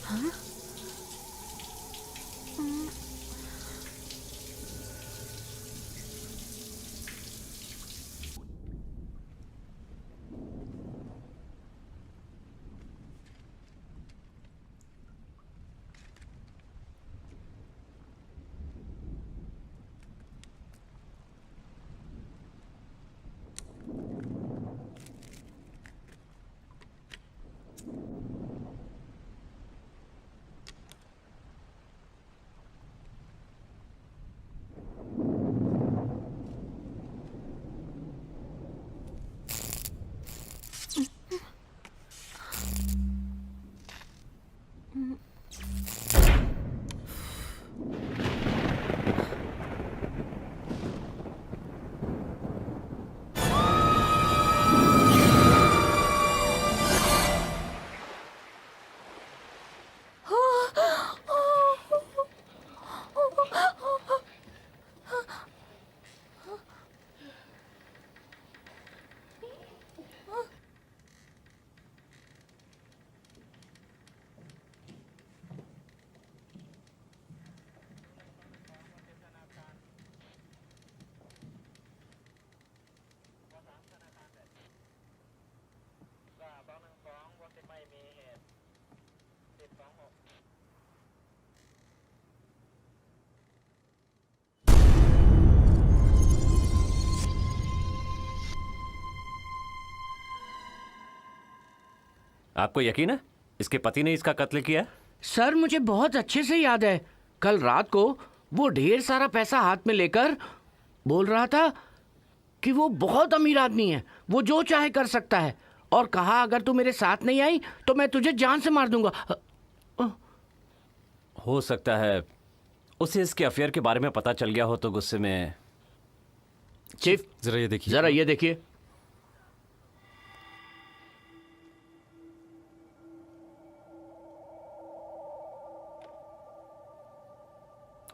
हाँ? आपको यकीन है इसके पति ने इसका कत्ल किया? सर मुझे बहुत अच्छे से याद है, कल रात को वो ढेर सारा पैसा हाथ में लेकर बोल रहा था कि वो बहुत अमीर आदमी है, वो जो चाहे कर सकता है, और कहा अगर तू मेरे साथ नहीं आई तो मैं तुझे जान से मार दूंगा। हो सकता है उसे इसके अफेयर के बारे में पता चल गया हो तो गुस्से में। चीफ जरा ये देखिए। जरा ये देखिए।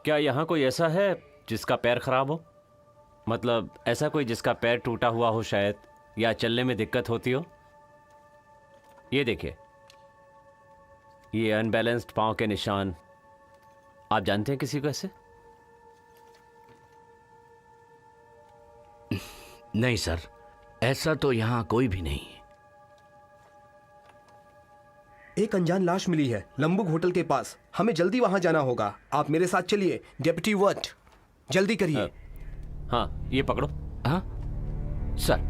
क्या यहाँ कोई ऐसा है जिसका पैर खराब हो? मतलब ऐसा कोई जिसका पैर टूटा हुआ हो शायद, या चलने में दिक्कत होती हो? ये देखिए, ये अनबैलेंस्ड पांव के निशान। आप जानते हैं किसी को ऐसे? नहीं सर, ऐसा तो यहाँ कोई भी नहीं है। एक अनजान लाश मिली है लंबुक होटल के पास। हमें जल्दी वहां जाना होगा। आप मेरे साथ चलिए डेप्यूटी वर्ट, जल्दी करिए। हाँ, ये पकड़ो। हाँ सर।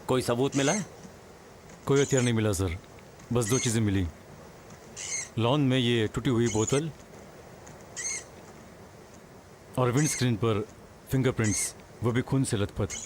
कोई सबूत मिला है? कोई हथियार नहीं मिला सर, बस 2 चीज़ें मिली। लॉन में ये टूटी हुई बोतल और विंड स्क्रीन पर फिंगरप्रिंट्स, वो भी खून से लथपथ।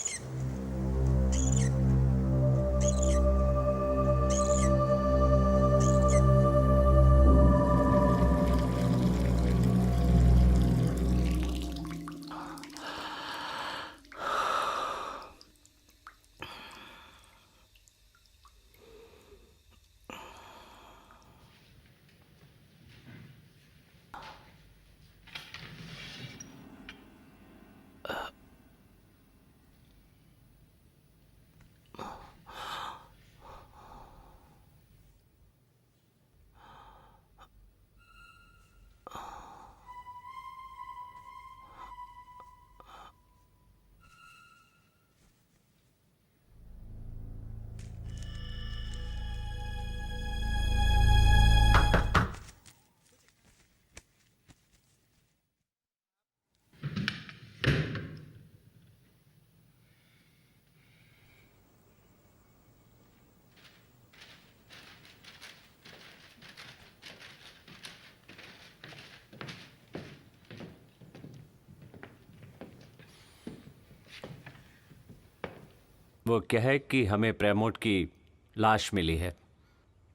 वो क्या है कि हमें प्रेमोट की लाश मिली है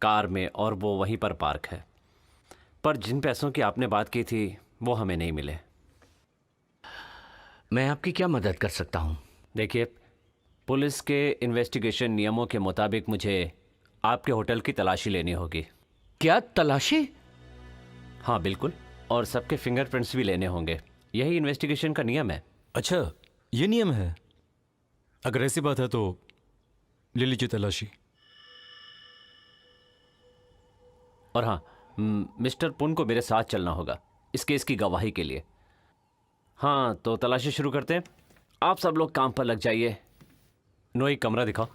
कार में और वो वहीं पर पार्क है, पर जिन पैसों की आपने बात की थी वो हमें नहीं मिले। मैं आपकी क्या मदद कर सकता हूँ? देखिए, पुलिस के इन्वेस्टिगेशन नियमों के मुताबिक मुझे आपके होटल की तलाशी लेनी होगी। क्या तलाशी? हाँ बिल्कुल, और सबके फिंगरप्रिंट्स भी लेने होंगे। यही इन्वेस्टिगेशन का नियम है। अच्छा, ये नियम है। अगर ऐसी बात है तो ले लीजिए तलाशी। और हाँ, मिस्टर पुन को मेरे साथ चलना होगा इस केस की गवाही के लिए। हाँ, तो तलाशी शुरू करते हैं। आप सब लोग काम पर लग जाइए। नोई, कमरा दिखाओ।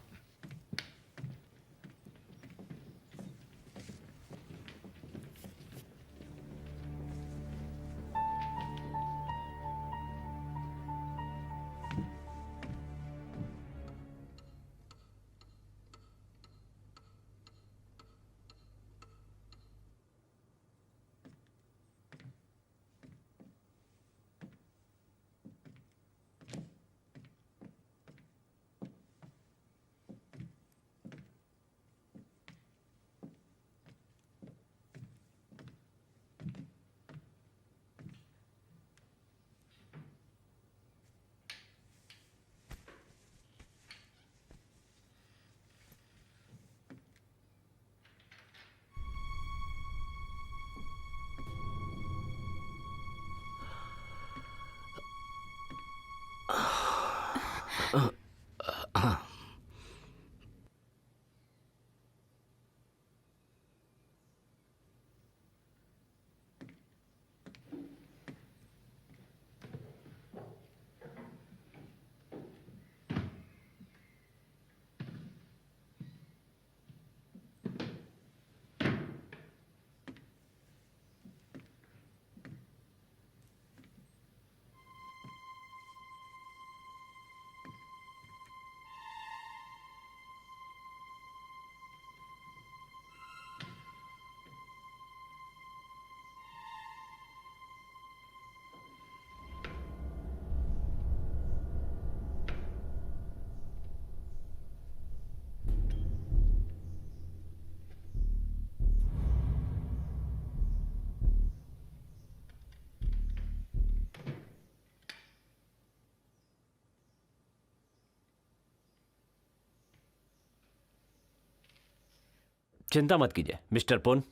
चिंता मत कीजिए मिस्टर पुन।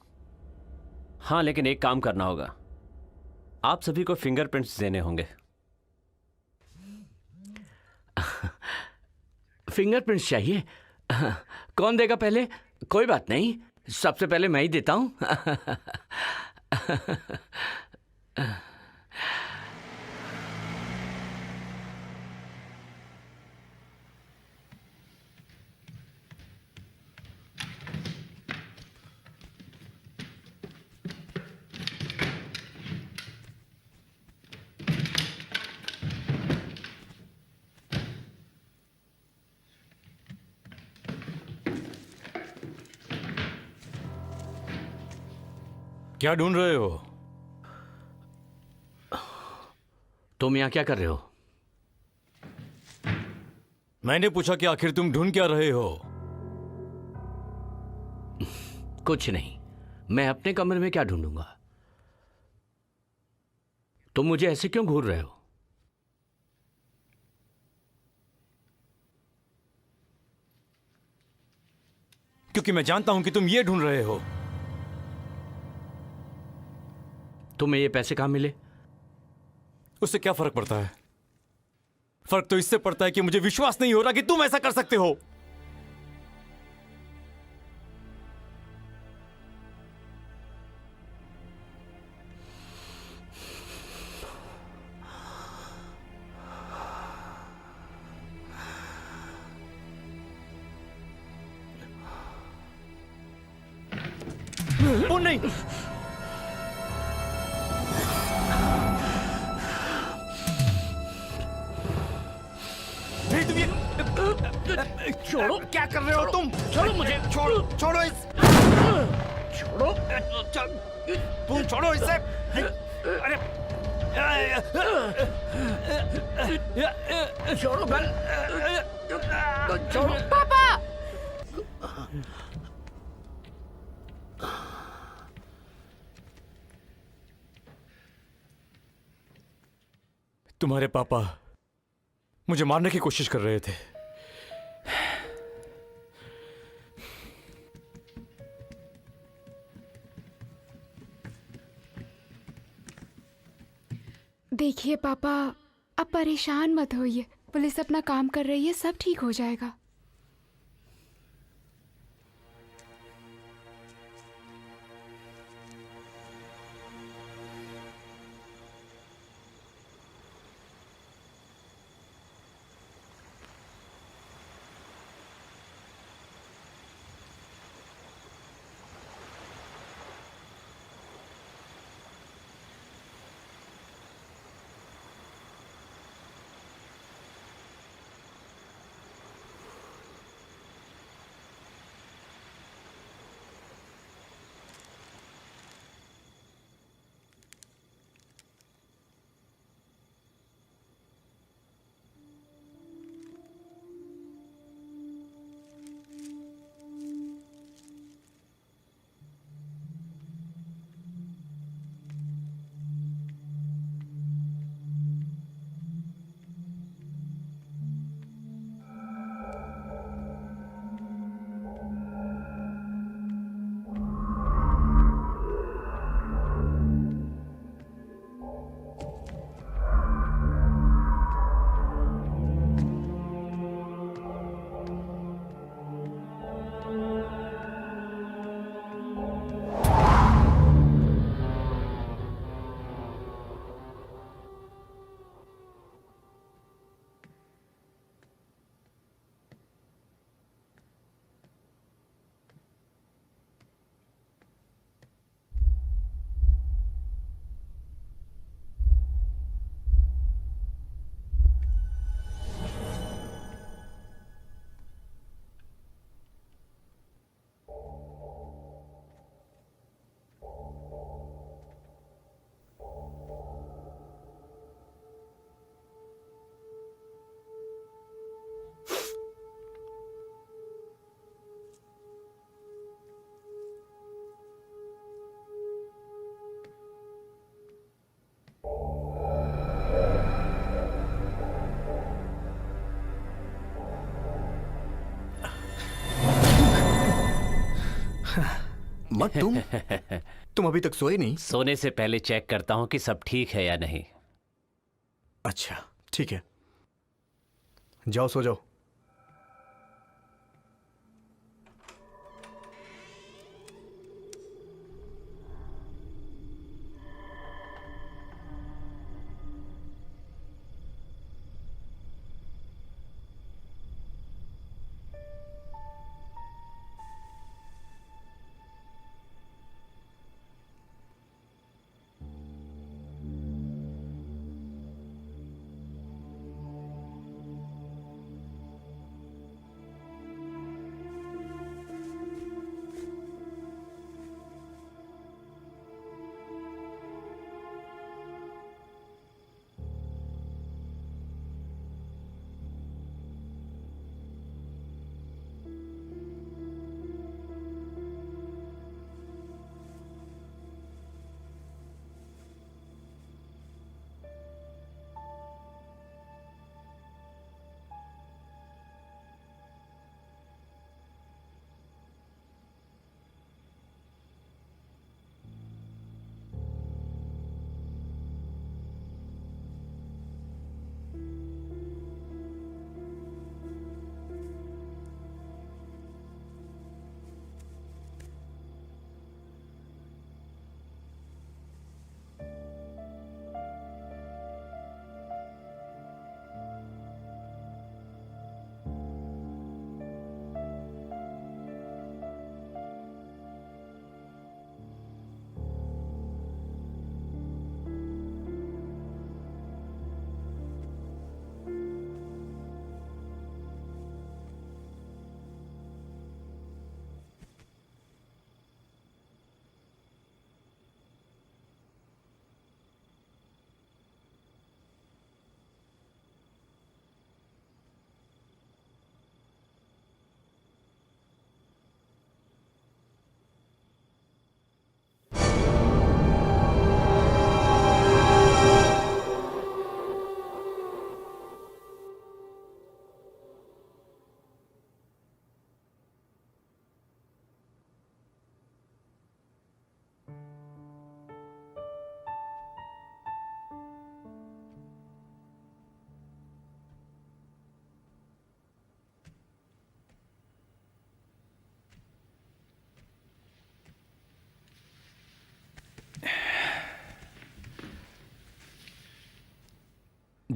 हाँ, लेकिन एक काम करना होगा। आप सभी को फिंगरप्रिंट्स देने होंगे। फिंगरप्रिंट्स चाहिए? कौन देगा पहले? कोई बात नहीं, सबसे पहले मैं ही देता हूं। क्या ढूंढ रहे हो? तुम यहां क्या कर रहे हो? मैंने पूछा कि आखिर तुम ढूंढ क्या रहे हो? कुछ नहीं, मैं अपने कमरे में क्या ढूंढूंगा? तुम मुझे ऐसे क्यों घूर रहे हो? क्योंकि मैं जानता हूं कि तुम ये ढूंढ रहे हो। तुम्हें ये पैसे कहां मिले? उससे क्या फर्क पड़ता है? फर्क तो इससे पड़ता है कि मुझे विश्वास नहीं हो रहा कि तुम ऐसा कर सकते हो। वो नहीं, छोड़ो, क्या कर रहे हो तुम? छोड़ो मुझे, छोड़ो छोड़ो छोड़ो, तुम छोड़ो इसे। अरे छोड़ो गन। छोड़ो। पापा। तुम्हारे पापा मुझे मारने की कोशिश कर रहे थे। देखिए पापा, अब परेशान मत होइए, पुलिस अपना काम कर रही है, सब ठीक हो जाएगा। मत तुम अभी तक सोए नहीं? सोने से पहले चेक करता हूं कि सब ठीक है या नहीं। अच्छा ठीक है, जाओ सो जाओ।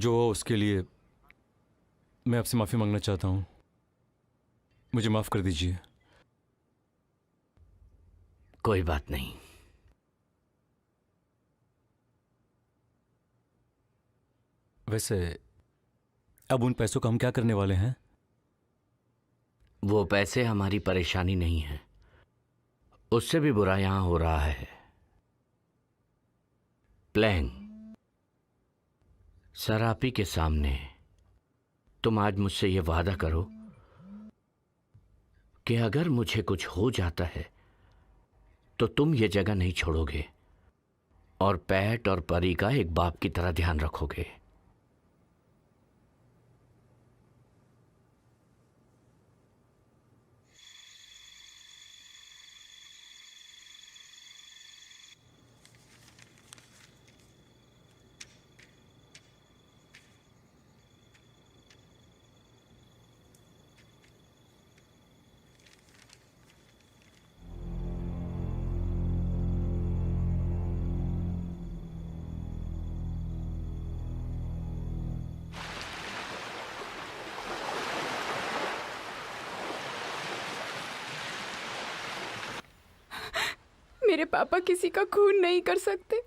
जो हो उसके लिए मैं आपसे माफ़ी मांगना चाहता हूँ। मुझे माफ़ कर दीजिए। कोई बात नहीं। वैसे अब उन पैसों का हम क्या करने वाले हैं? वो पैसे हमारी परेशानी नहीं है, उससे भी बुरा यहां हो रहा है। प्लान सरापी के सामने तुम आज मुझसे ये वादा करो कि अगर मुझे कुछ हो जाता है तो तुम ये जगह नहीं छोड़ोगे और पैट और परी का एक बाप की तरह ध्यान रखोगे। मेरे पापा किसी का खून नहीं कर सकते।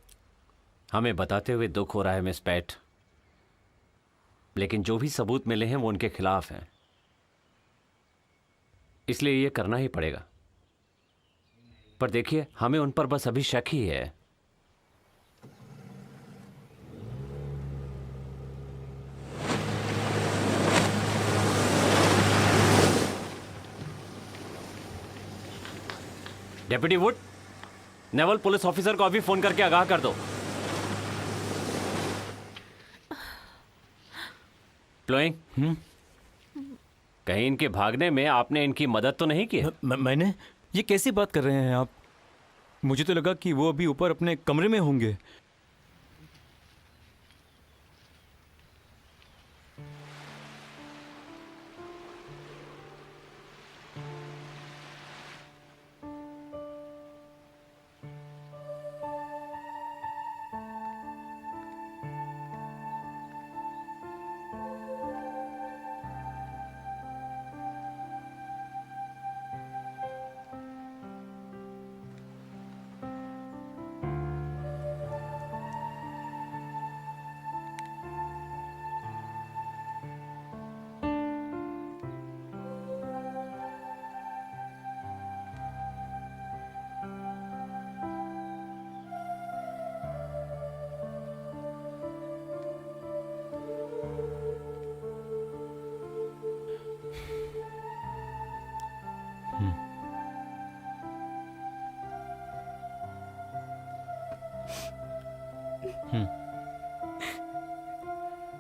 हमें बताते हुए दुख हो रहा है मिस पैट, लेकिन जो भी सबूत मिले हैं वो उनके खिलाफ हैं, इसलिए ये करना ही पड़ेगा। पर देखिए, हमें उन पर बस अभी शक ही है। Deputy would, naval police officer को अभी फोन करके आगाह कर दो। प्लोइंग, कहीं इनके भागने में आपने इनकी मदद तो नहीं की? मैंने? ये कैसी बात कर रहे हैं आप? मुझे तो लगा कि वो अभी ऊपर अपने कमरे में होंगे।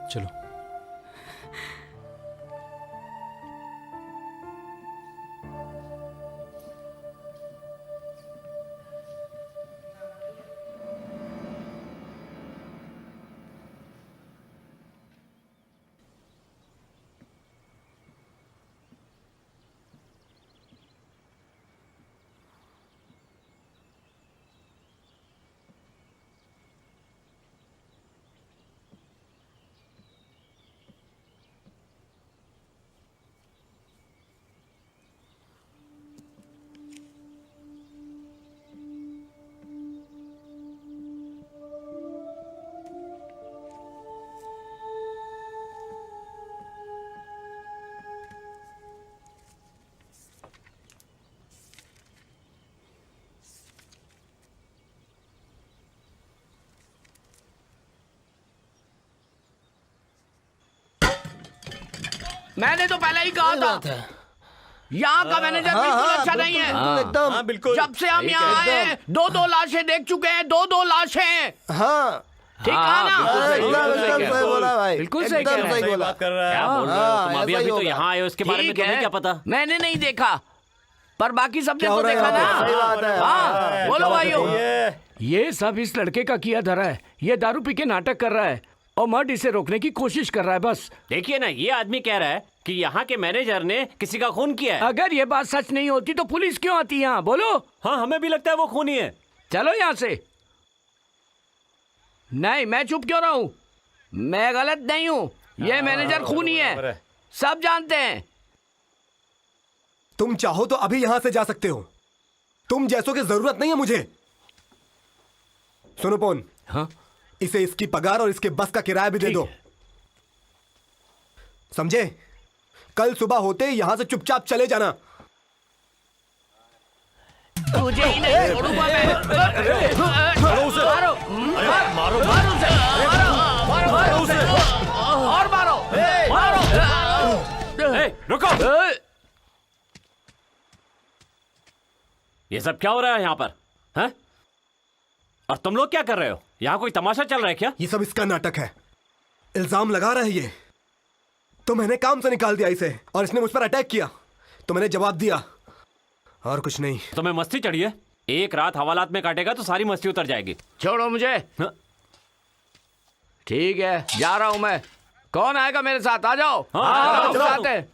चलो। मैंने तो पहले ही कहा था, यहाँ का मैनेजर बिल्कुल अच्छा नहीं है। एकदम बिल्कुल। जब से हम यहाँ आए दो लाशें देख चुके हैं, दो लाशें। हाँ ठीक है ना? एकदम सही बोला भाई, बिल्कुल सही एकदम कह रहे सही हैं। बोला। कर रहा है। क्या बोल रहे हो तुम? हाँ, अभी ऐसा ही तो होगा। यहाँ आए, उसके बारे में ठीक तुम्हें है, क्या पता? मैंने नहीं देखा, पर बाकी सबने हो तो रहा है देखा यहाँ ना। पे? सही बात है। हाँ, बोलो भाइयों। ये सब इस लड़के का किया धरा है। ये दारू पी के नाटक कर रहा है और मर्ड इसे रोकने की कोशिश कर रहा है बस। देखिए ना, ये आदमी कह रहा है कि यहाँ के मैनेजर ने किसी का खून किया है। अगर ये बात सच नहीं होती तो पुलिस क्यों आती है यहाँ? बोलो। हाँ, हमें भी लगता है वो खूनी है। चलो यहाँ से। नहीं, मैं चुप क्यों रहा हूँ? मैं गलत नहीं हूँ, ये मैनेजर खूनी बराबर है, है। सब जानते हैं। तुम चाहो तो अभी यहां से जा सकते हो। तुम जैसों की जरूरत नहीं है मुझे। सुनो पोन, हाँ? इसे इसकी पगार और इसके बस का किराया भी दे ठीक दो, है। समझे? कल सुबह होते ही यहां से चुपचाप चले जाना। तुझे ही नहीं छोड़ूंगा मैं। मारो उसे। मारो, मारो मारो उसे, मारो उसे, और मारो, मारो। ए, रुको। ये सब क्या हो रहा है यहाँ पर, हैं? और तुम लोग क्या कर रहे हो? यहाँ कोई तमाशा चल रहा है क्या? ये सब इसका नाटक है, इल्जाम लगा रहा है ये। तो मैंने काम से निकाल दिया इसे और इसने मुझ पर अटैक किया, तो मैंने जवाब दिया, और कुछ नहीं। तुम्हें मस्ती चढ़ी है? एक रात हवालात में काटेगा तो सारी मस्ती उतर जाएगी। छोड़ो मुझे। हाँ? ठीक है, जा रहा हूं मैं। कौन आएगा मेरे साथ? आ जाओ। हाँ, चलो, चलो। साथ है।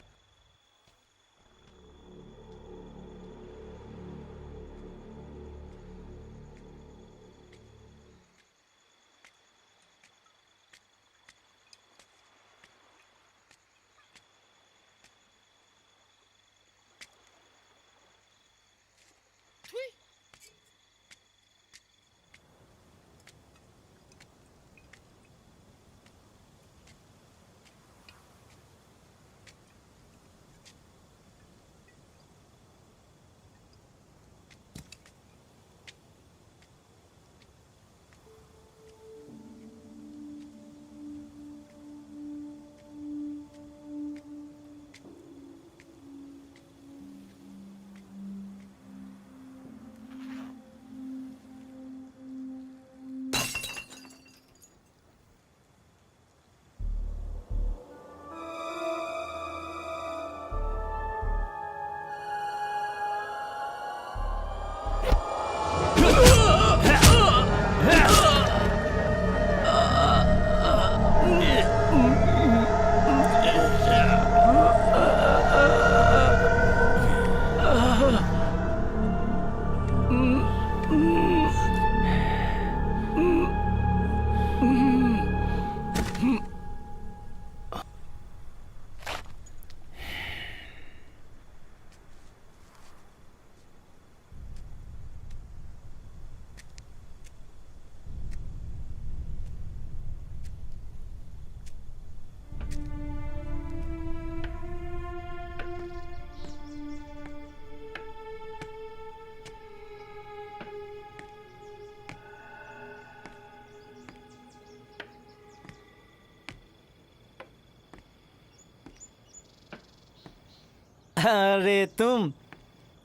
अरे तुम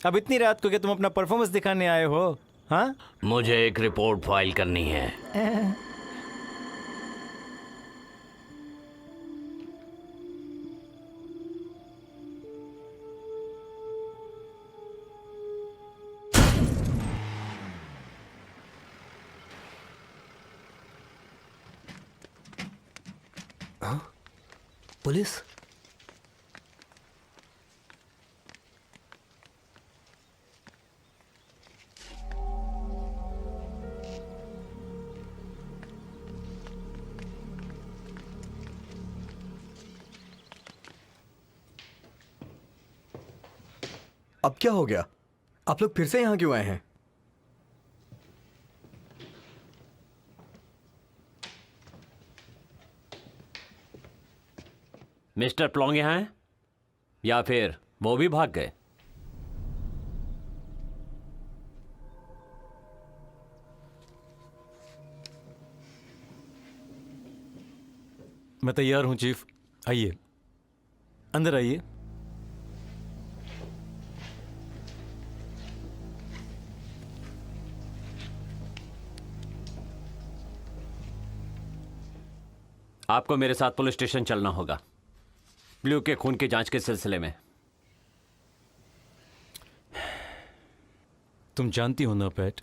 अब इतनी रात को क्या तुम अपना परफॉर्मेंस दिखाने आए हो? हाँ, मुझे एक रिपोर्ट फाइल करनी है। पुलिस? अब क्या हो गया? आप लोग फिर से यहाँ क्यों आए हैं? मिस्टर प्लोंग यहाँ हैं? या फिर वो भी भाग गए? मैं तैयार हूँ चीफ, आइए अंदर आइए। आपको मेरे साथ पुलिस स्टेशन चलना होगा, ब्लू के खून की जांच के सिलसिले में। तुम जानती हो ना पैट,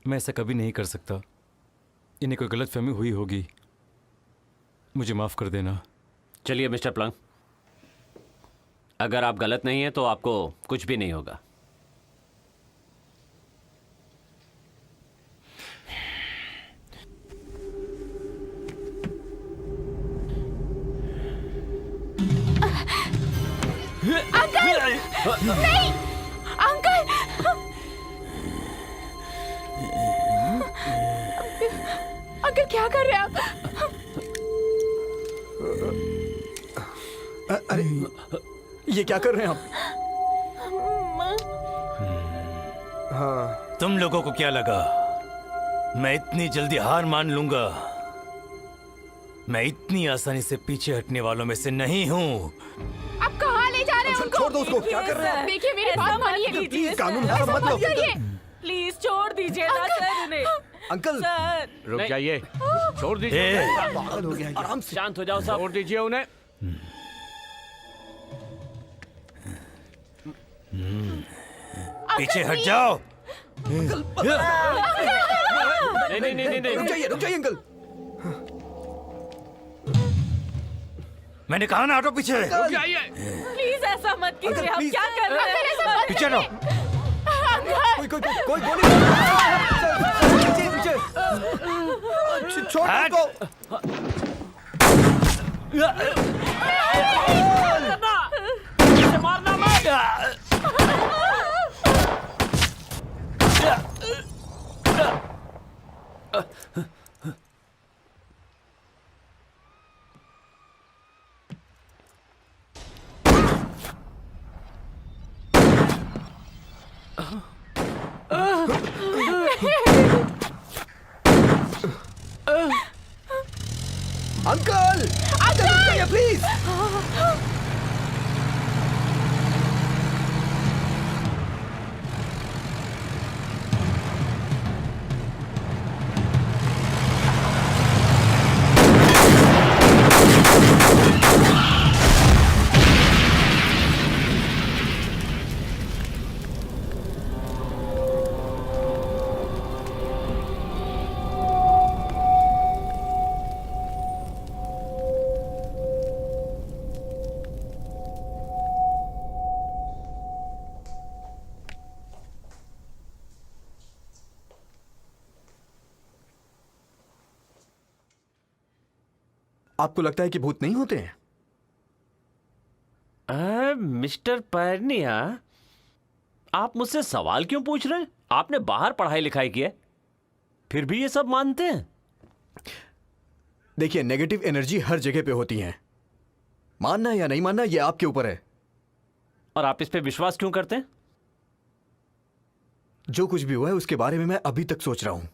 मैं ऐसा कभी नहीं कर सकता। इन्हें कोई गलतफहमी हुई होगी, मुझे माफ कर देना। चलिए मिस्टर प्लंग, अगर आप गलत नहीं हैं तो आपको कुछ भी नहीं होगा। नहीं अंकल, अंकल क्या कर रहे हैं आप? अरे ये क्या कर रहे हैं आप? हाँ, तुम लोगों को क्या लगा मैं इतनी जल्दी हार मान लूंगा? मैं इतनी आसानी से पीछे हटने वालों में से नहीं हूँ। आप कहाँ ले जा रहे हैं उनको? छोड़ दो उसको। क्या कर रहे हैं? देखिए मेरी बात मानिए, प्लीज कानून का मत लो। प्लीज छोड़ दीजिए ना सर उन्हें। अंकल सर रुक जाइए, छोड़ दीजिए ए, पागल हो गया ये। आराम से। शांत हो जाओ साहब। छोड़ दीजिए उन्हें। पीछे हट जाओ। नहीं नहीं नहीं नहीं रुक जाइए अंकल। मैंने कहा ना हटो पीछे। प्लीज ऐसा मत कीजिए, हम please। क्या कर रहे हैं? पीछे हटो। कोई गोली छोड़ हट। दो। मारना मत। अंकल अंकल रुक जाइए प्लीज। आपको लगता है कि भूत नहीं होते हैं? मिस्टर पैरनिया, आप मुझसे सवाल क्यों पूछ रहे हैं? आपने बाहर पढ़ाई लिखाई की है, फिर भी ये सब मानते हैं? देखिए, नेगेटिव एनर्जी हर जगह पे होती है। मानना या नहीं मानना ये आपके ऊपर है। और आप इस पे विश्वास क्यों करते हैं? जो कुछ भी हुआ है उसके बारे में मैं अभी तक सोच रहा हूं।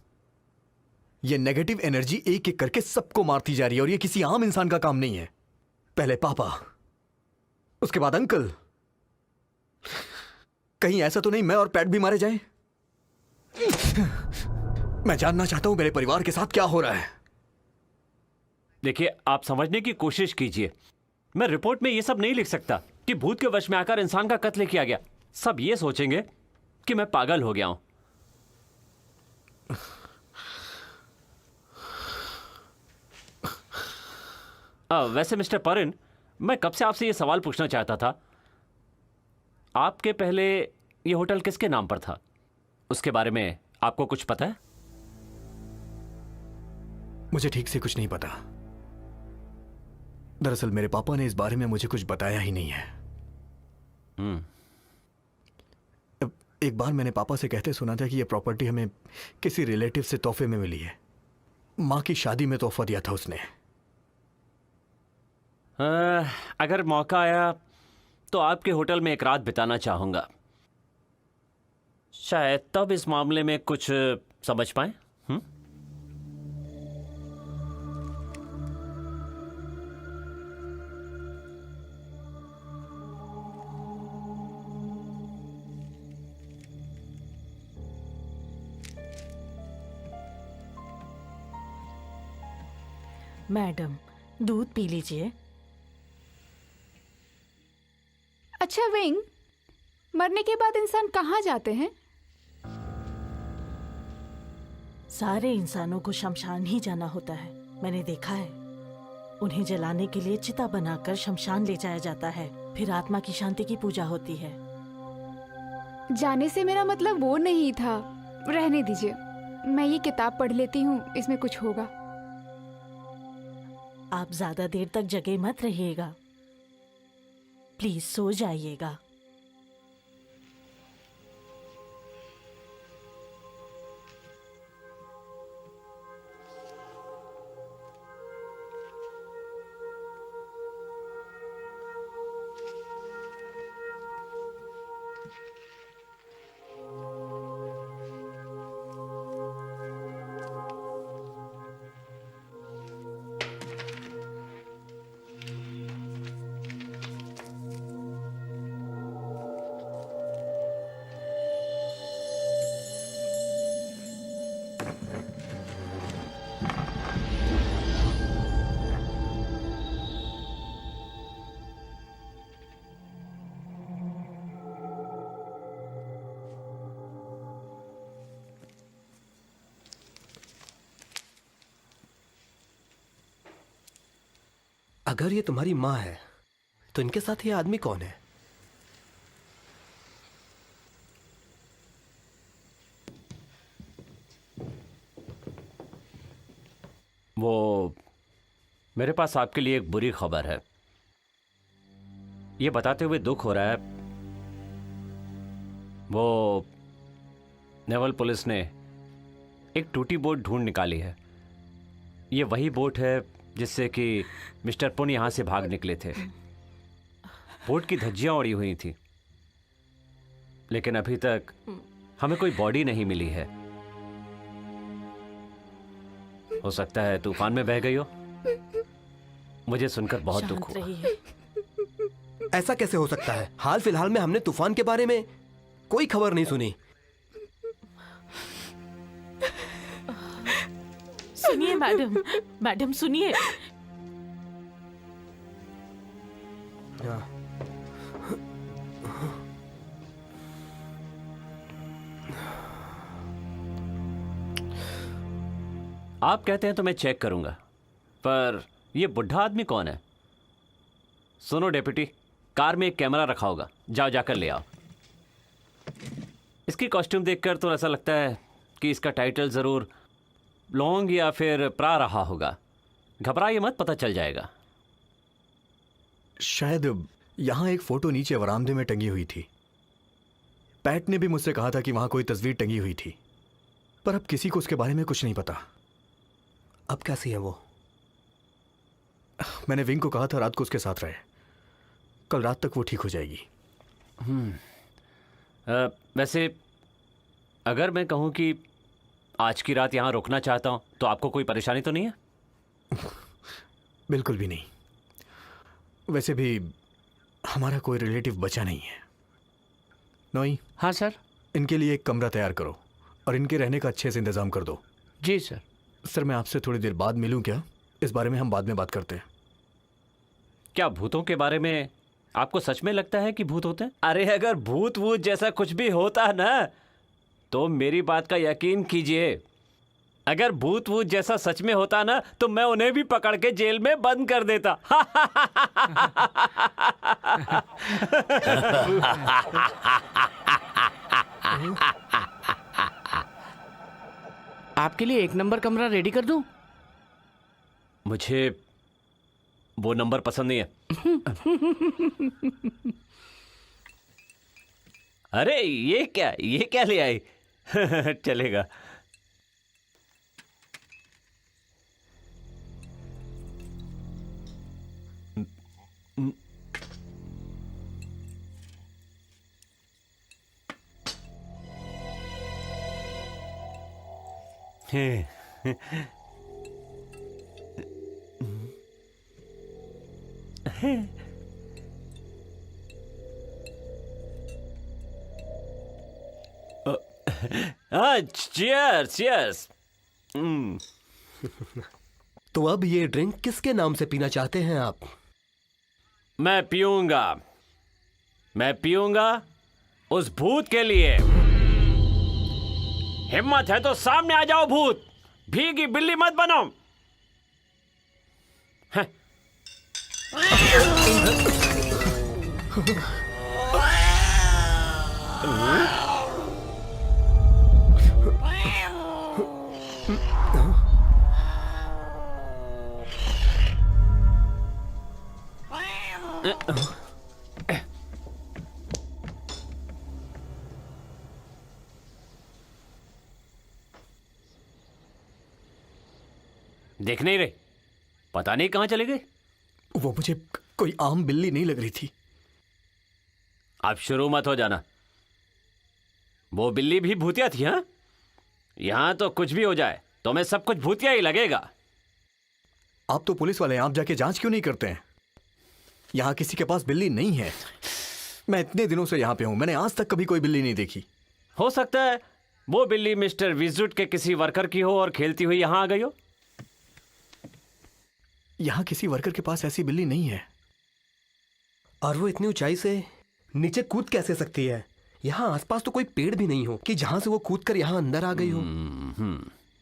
ये नेगेटिव एनर्जी एक एक करके सबको मारती जा रही है और ये किसी आम इंसान का काम नहीं है। पहले पापा, उसके बाद अंकल। कहीं ऐसा तो नहीं मैं और पैट भी मारे जाएं? मैं जानना चाहता हूं मेरे परिवार के साथ क्या हो रहा है। देखिए, आप समझने की कोशिश कीजिए। मैं रिपोर्ट में ये सब नहीं लिख सकता कि भूत के वश में आकर इंसान का कत्ल किया गया। सब ये सोचेंगे कि मैं पागल हो गया हूं। वैसे मिस्टर परिन, मैं कब से आपसे ये सवाल पूछना चाहता था। आपके पहले ये होटल किसके नाम पर था? उसके बारे में आपको कुछ पता है? मुझे ठीक से कुछ नहीं पता। दरअसल मेरे पापा ने इस बारे में मुझे कुछ बताया ही नहीं है। एक बार मैंने पापा से कहते सुना था कि यह प्रॉपर्टी हमें किसी रिलेटिव से तोहफे में मिली है। मां की शादी में तोहफा दिया था उसने। अगर मौका आया तो आपके होटल में एक रात बिताना चाहूंगा। शायद तब इस मामले में कुछ समझ पाए। मैडम, दूध पी लीजिए। अच्छा विंग, मरने के बाद इंसान कहाँ जाते हैं? सारे इंसानों को शमशान ही जाना होता है। मैंने देखा है। उन्हें जलाने के लिए चिता बनाकर शमशान ले जाया जाता है। फिर आत्मा की शांति की पूजा होती है। जाने से मेरा मतलब वो नहीं था। रहने दीजिए, मैं ये किताब पढ़ लेती हूँ, इसमें कुछ होगा। आप ज्यादा देर तक जगे मत रहिएगा। प्लीज सो जाइएगा। अगर ये तुम्हारी माँ है तो इनके साथ ये आदमी कौन है? वो मेरे पास आपके लिए एक बुरी खबर है। ये बताते हुए दुख हो रहा है, वो नेवल पुलिस ने एक टूटी बोट ढूंढ निकाली है। ये वही बोट है जिससे कि मिस्टर पुन यहां से भाग निकले थे। बोट की धज्जियां उड़ी हुई थी, लेकिन अभी तक हमें कोई बॉडी नहीं मिली है। हो सकता है तूफान में बह गई हो। मुझे सुनकर बहुत दुख शांत हुआ। रहिए। ऐसा कैसे हो सकता है? हाल फिलहाल में हमने तूफान के बारे में कोई खबर नहीं सुनी। सुनिए मैडम, मैडम सुनिए। आप कहते हैं तो मैं चेक करूंगा, पर यह बुढ़ा आदमी कौन है? सुनो डेप्यूटी, कार में एक कैमरा रखा होगा, जाओ जाकर ले आओ। इसकी कॉस्ट्यूम देखकर तो ऐसा लगता है कि इसका टाइटल जरूर लॉन्ग या फिर प्रा रहा होगा। घबराइए मत, पता चल जाएगा। शायद यहां एक फोटो नीचे वरामदे में टंगी हुई थी। पैट ने भी मुझसे कहा था कि वहां कोई तस्वीर टंगी हुई थी, पर अब किसी को उसके बारे में कुछ नहीं पता। अब कैसी है वो? मैंने विंग को कहा था रात को उसके साथ रहे। कल रात तक वो ठीक हो जाएगी। वैसे अगर मैं कहूं कि आज की रात यहां रुकना चाहता हूं तो आपको कोई परेशानी तो नहीं है? बिल्कुल भी नहीं। वैसे भी हमारा कोई रिलेटिव बचा नहीं है। नोई, हाँ सर। इनके लिए एक कमरा तैयार करो और इनके रहने का अच्छे से इंतजाम कर दो। जी सर। सर, मैं आपसे थोड़ी देर बाद मिलूं क्या? इस बारे में हम बाद में बात करते हैं। क्या भूतों के बारे में आपको सच में लगता है कि भूत होते हैं? अरे अगर भूत वूत जैसा कुछ भी होता ना तो मेरी बात का यकीन कीजिए, अगर भूत वूत जैसा सच में होता ना तो मैं उन्हें भी पकड़ के जेल में बंद कर देता। आपके लिए 1 नंबर कमरा रेडी कर दूं? मुझे वो नंबर पसंद नहीं है। अरे ये क्या ले आई? चलेगा। Cheers cheers. तो अब ये ड्रिंक किसके नाम से पीना चाहते हैं आप? मैं पीऊंगा उस भूत के लिए। हिम्मत है तो सामने आ जाओ भूत, भीगी बिल्ली मत बनो। हैं। देख नहीं रहे? पता नहीं कहां चले गए। वो मुझे कोई आम बिल्ली नहीं लग रही थी। आप शुरू मत हो जाना। वो बिल्ली भी भूतिया थी। हाँ, यहां तो कुछ भी हो जाए तो मैं सब कुछ भूतिया ही लगेगा। आप तो पुलिस वाले हैं, आप जाके जांच क्यों नहीं करते हैं? यहां किसी के पास बिल्ली नहीं है। मैं इतने दिनों से यहां पे हूं, मैंने आज तक कभी कोई बिल्ली नहीं देखी। हो सकता है वो बिल्ली मिस्टर विजुट के किसी वर्कर की हो और खेलती हुई यहां आ गई हो। यहां किसी वर्कर के पास ऐसी बिल्ली नहीं है। और वो इतनी ऊंचाई से नीचे कूद कैसे सकती है? यहाँ आसपास तो कोई पेड़ भी नहीं हो कि जहां से वो कूद कर यहाँ अंदर आ गई हो।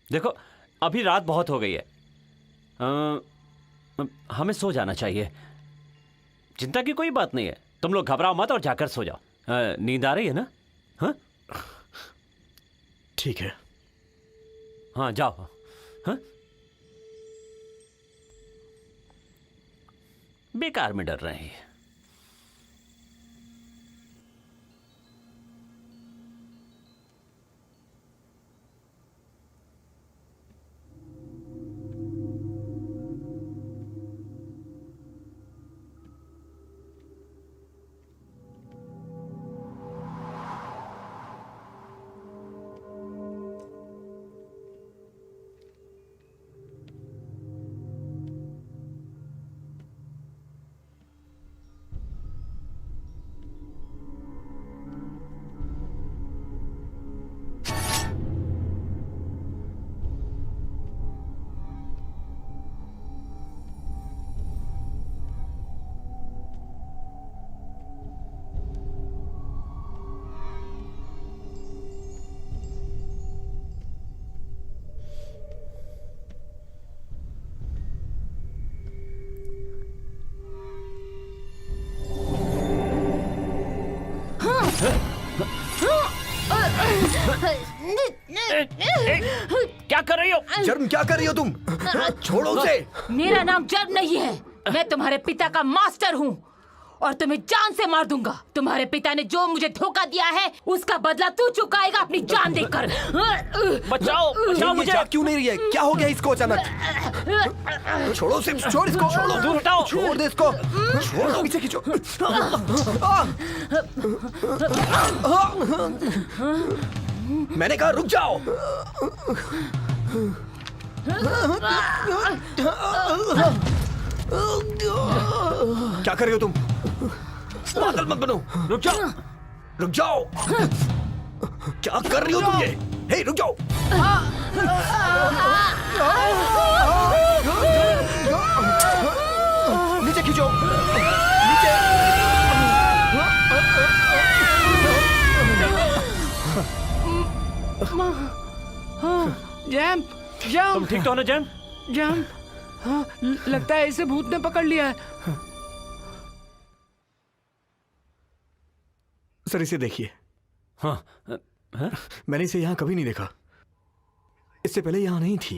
देखो, अभी रात बहुत हो गई है। हमें सो जाना चाहिए। चिंता की कोई बात नहीं है, तुम लोग घबराओ मत और जाकर सो जाओ। नींद आ रही है ना? हाँ ठीक है। हाँ जाओ। हाँ बेकार में डर रहे हैं। क्या कर रही हो? जर्म क्या कर रही हो तुम? छोड़ो उसे। मेरा नाम जर्म नहीं है, मैं तुम्हारे पिता का मास्टर हूँ और तुम्हें जान से मार दूंगा। तुम्हारे पिता ने जो मुझे धोखा दिया है उसका बदला तू चुकाएगा अपनी जान देकर। बचाओ बचाओ मुझे। जा क्यों नहीं रही है? क्या हो गया इसको अचानक? छोड़ो उसे, छोड़ इसको, छोड़ो, दूर हटाओ। छोड़ दे इसको, छोड़ो, पीछे खींचो। मैंने कहा रुक जाओ। क्या कर रही हो तुम? पागल मत बनो। रुक जाओ, रुक जाओ। क्या कर रही हो तुम ये? हे रुक जाओ। नीचे खींचो, नीचे। जैम जैम तुम ठीक तो हो ना जैम? जैम, हाँ लगता है इसे भूत ने पकड़ लिया है। सर इसे देखिए। हाँ हाँ? मैंने इसे यहाँ कभी नहीं देखा। इससे पहले यहाँ नहीं थी।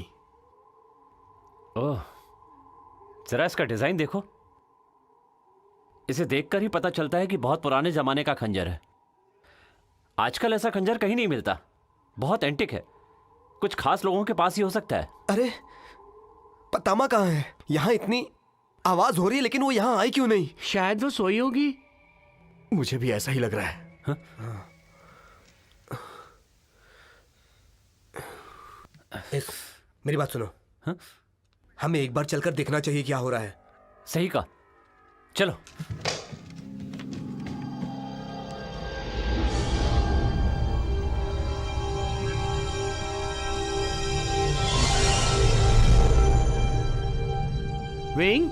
ओह, जरा इसका डिजाइन देखो। इसे देखकर ही पता चलता है कि बहुत पुराने जमाने का खंजर है। आजकल ऐसा खंजर कहीं नहीं मिलता, बहुत एंटिक है। कुछ खास लोगों के पास ही हो सकता है। अरे पतामा कहाँ है? यहाँ इतनी आवाज हो रही है लेकिन वो यहाँ आई क्यों नहीं? शायद वो सोई होगी। मुझे भी ऐसा ही लग रहा है। मेरी बात सुनो। हाँ? हमें एक बार चलकर देखना चाहिए क्या हो रहा है। सही कहा, चलो। विंग,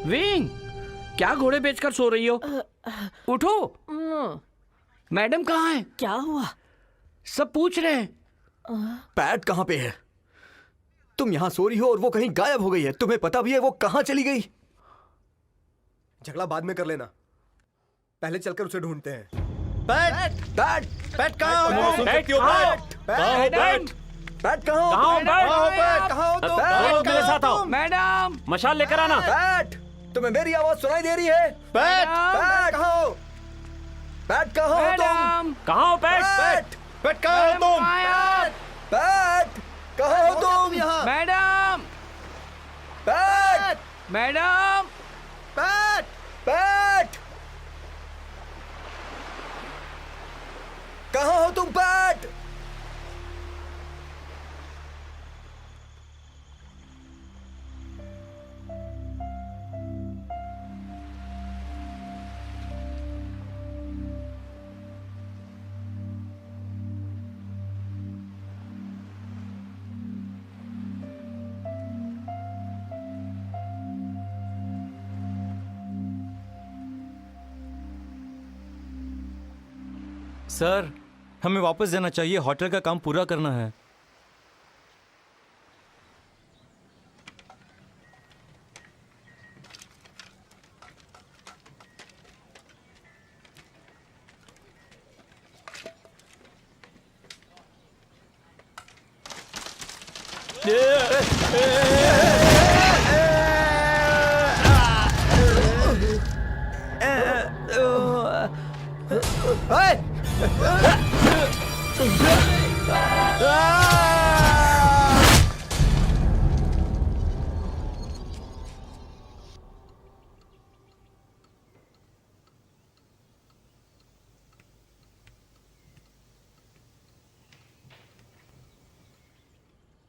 विंग, क्या घोड़े बेचकर सो रही हो? उठो। मैडम कहाँ है? क्या हुआ? सब पूछ रहे हैं। पैट कहाँ पे है? तुम यहाँ सो रही हो और वो कहीं गायब हो गई है। तुम्हें पता भी है वो कहाँ चली गई? झगड़ा बाद में कर लेना, पहले चलकर उसे ढूंढते हैं। पैट, पैट, पैट कहाँ हो? पैट कहाँ? पैट, पैट कहाँ हो? कहाँ हो पैट? कहाँ हो तुम? पैट मेरे साथ आओ। मैडम, मशाल लेकर आना। पैट, तुम्हें मेरी आवाज सुनाई दे रही है? पैट, पैट कहाँ हो? पैट कहाँ हो तुम? कहाँ हो पैट? पैट, पैट कहाँ हो तुम? पैट कहाँ हो तुम? Madam, PAT, madam, PAT, PAT कहाँ हो तुम? पैट, सर हमें वापस जाना चाहिए, होटल का काम पूरा करना है।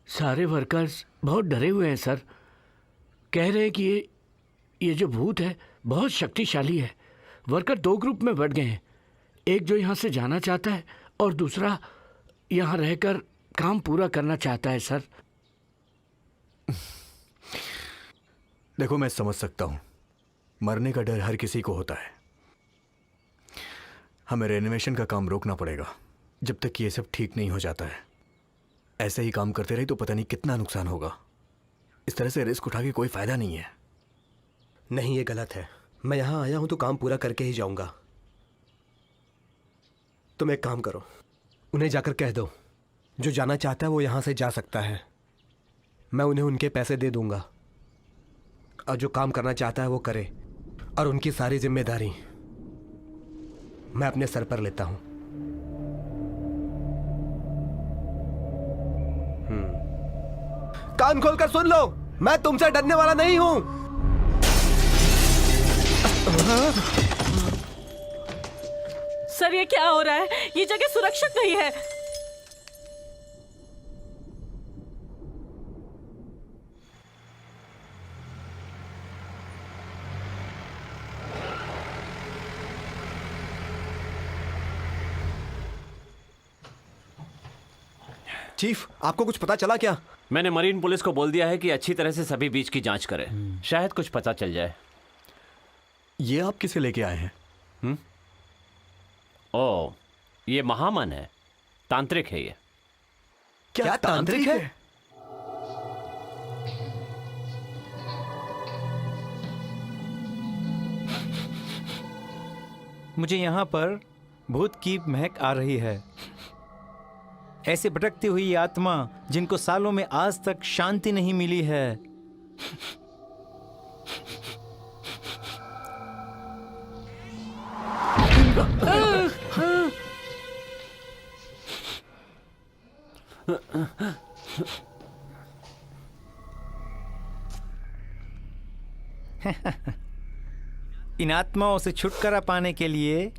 सारे वर्कर्स बहुत डरे हुए हैं सर। कह रहे हैं कि ये जो भूत है बहुत शक्तिशाली है। वर्कर 2 ग्रुप में बट गए हैं, एक जो यहाँ से जाना चाहता है और दूसरा यहाँ रहकर काम पूरा करना चाहता है सर। देखो, मैं समझ सकता हूं, मरने का डर हर किसी को होता है। हमें रेनोवेशन का काम रोकना पड़ेगा जब तक ये सब ठीक नहीं हो जाता है। ऐसे ही काम करते रहे तो पता नहीं कितना नुकसान होगा। इस तरह से रिस्क उठा के कोई फायदा नहीं है। नहीं, ये गलत है। मैं यहाँ आया हूं तो काम पूरा करके ही जाऊंगा। तुम एक काम करो, उन्हें जाकर कह दो जो जाना चाहता है वो यहाँ से जा सकता है। मैं उन्हें उनके पैसे दे दूंगा और जो काम करना चाहता है वो करे, और उनकी सारी जिम्मेदारी मैं अपने सर पर लेता हूं। कान खोलकर सुन लो, मैं तुमसे डरने वाला नहीं हूं। सर, ये क्या हो रहा है? ये जगह सुरक्षित नहीं है। चीफ, आपको कुछ पता चला क्या? मैंने मरीन पुलिस को बोल दिया है कि अच्छी तरह से सभी बीच की जांच करे, शायद कुछ पता चल जाए। ये आप किसे लेके आए हैं? ओ, ये महामन है, तांत्रिक है ये। क्या तांत्रिक है? मुझे यहाँ पर भूत की महक आ रही है। ऐसे भटकती हुई आत्मा जिनको सालों में आज तक शांति नहीं मिली है। इन आत्माओं से छुटकारा पाने के लिए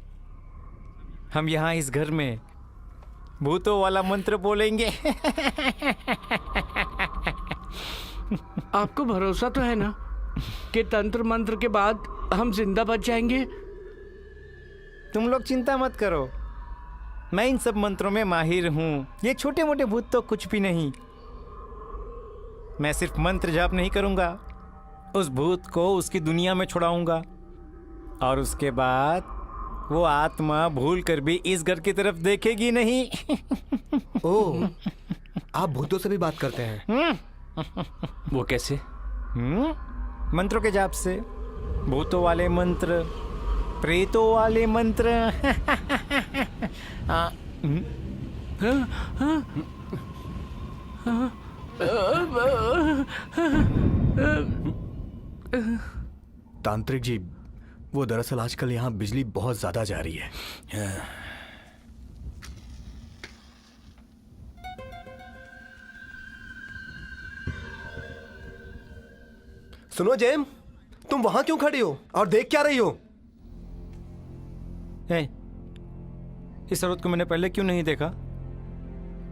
हम यहाँ इस घर में भूतों वाला मंत्र बोलेंगे। आपको भरोसा तो है ना कि तंत्र मंत्र के बाद हम जिंदा बच जाएंगे? तुम लोग चिंता मत करो, मैं इन सब मंत्रों में माहिर हूँ। ये छोटे मोटे भूत तो कुछ भी नहीं। मैं सिर्फ मंत्र जाप नहीं करूँगा, उस भूत को उसकी दुनिया में छुड़ाऊंगा और उसके बाद वो आत्मा भूल कर भी इस घर की तरफ देखेगी नहीं। ओह, आप भूतों से भी बात करते हैं? वो कैसे? मंत्रों के जाप से। भूतों वाले मंत्र, प्रेतों वाले मंत्र। तांत्रिक जी, वो दरअसल आजकल यहाँ बिजली बहुत ज्यादा जा रही है। सुनो जेम, तुम वहां क्यों खड़ी हो और देख क्या रही हो? इस औरत को मैंने पहले क्यों नहीं देखा?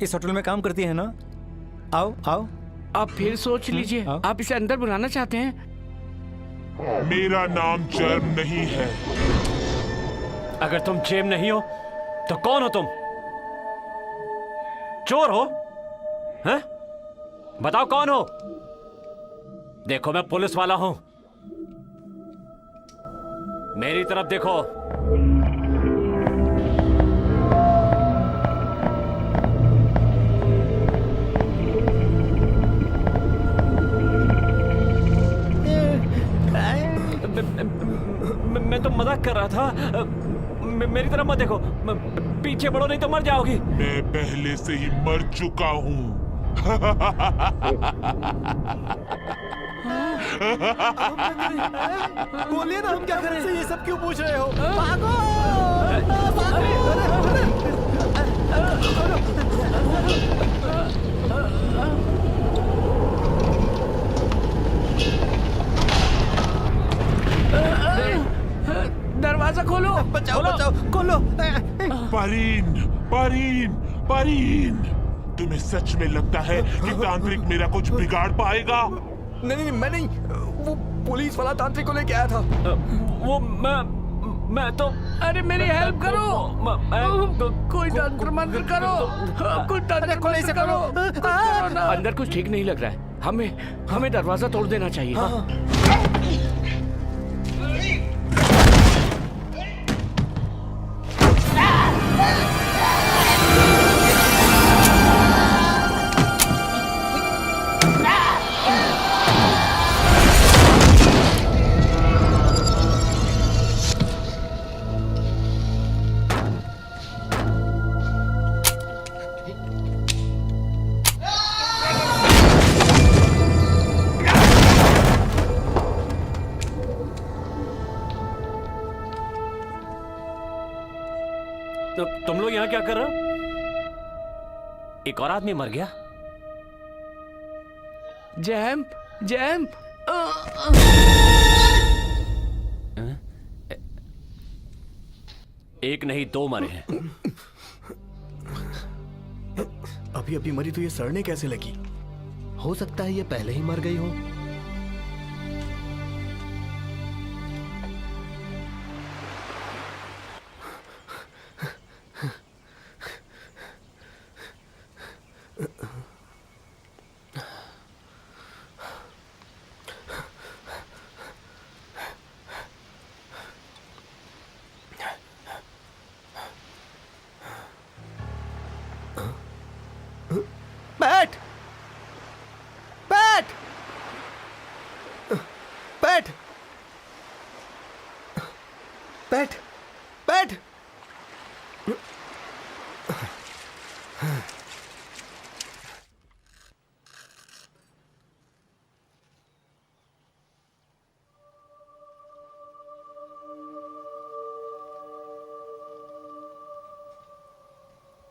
इस होटल में काम करती है ना? आओ आओ। आप फिर सोच लीजिए, आप इसे अंदर बुलाना चाहते हैं? मेरा नाम जेम नहीं है। अगर तुम जेम नहीं हो तो कौन हो तुम? चोर हो? हैं? बताओ कौन हो? देखो, मैं पुलिस वाला हूं, मेरी तरफ देखो। मैं तो मजाक कर रहा था। मेरी तरफ मत देखो, पीछे बढ़ो नहीं तो मर जाओगी। मैं पहले से ही मर चुका हूँ। बोलिए ना, हम क्या करें? ये सब क्यों पूछ रहे हो? दरवाजा खोलो। बचाओ बचाओ, खोलो। पारीन, पारीन, पारीन, तुम्हें सच में लगता है कि तांत्रिक मेरा कुछ बिगाड़ पाएगा? नहीं नहीं, मैं नहीं, वो पुलिस वाला तांत्रिक को लेके आया था। वो मैं तो अरे मेरी हेल्प करो, कोई तंत्र मंत्र करो, कोई तंत्र मंत्र करो। अंदर कुछ ठीक नहीं लग रहा है, हमें दरवाजा तोड़ देना चाहिए। तो तुम लोग यहाँ क्या कर रहे हो? एक और आदमी मर गया। जैम जैम एक नहीं, दो मरे हैं। अभी अभी मरी तो ये सड़ने कैसे लगी? हो सकता है ये पहले ही मर गई हो। बैठ बैठ बैठ बैठ बैठ।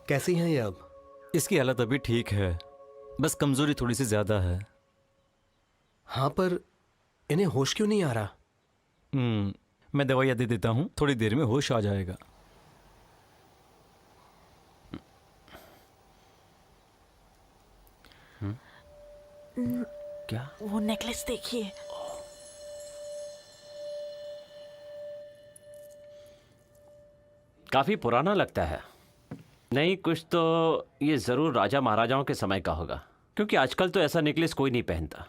कैसी हैं ये अब? इसकी हालत अभी ठीक है, बस कमजोरी थोड़ी सी ज्यादा है। हाँ, पर इन्हें होश क्यों नहीं आ रहा? मैं दवाइयाँ दे देता हूँ, थोड़ी देर में होश आ जाएगा। क्या? वो नेकलेस देखिए। काफी पुराना लगता है। नहीं, कुछ तो ये जरूर राजा महाराजाओं के समय का होगा, क्योंकि आजकल तो ऐसा नेकलेस कोई नहीं पहनता।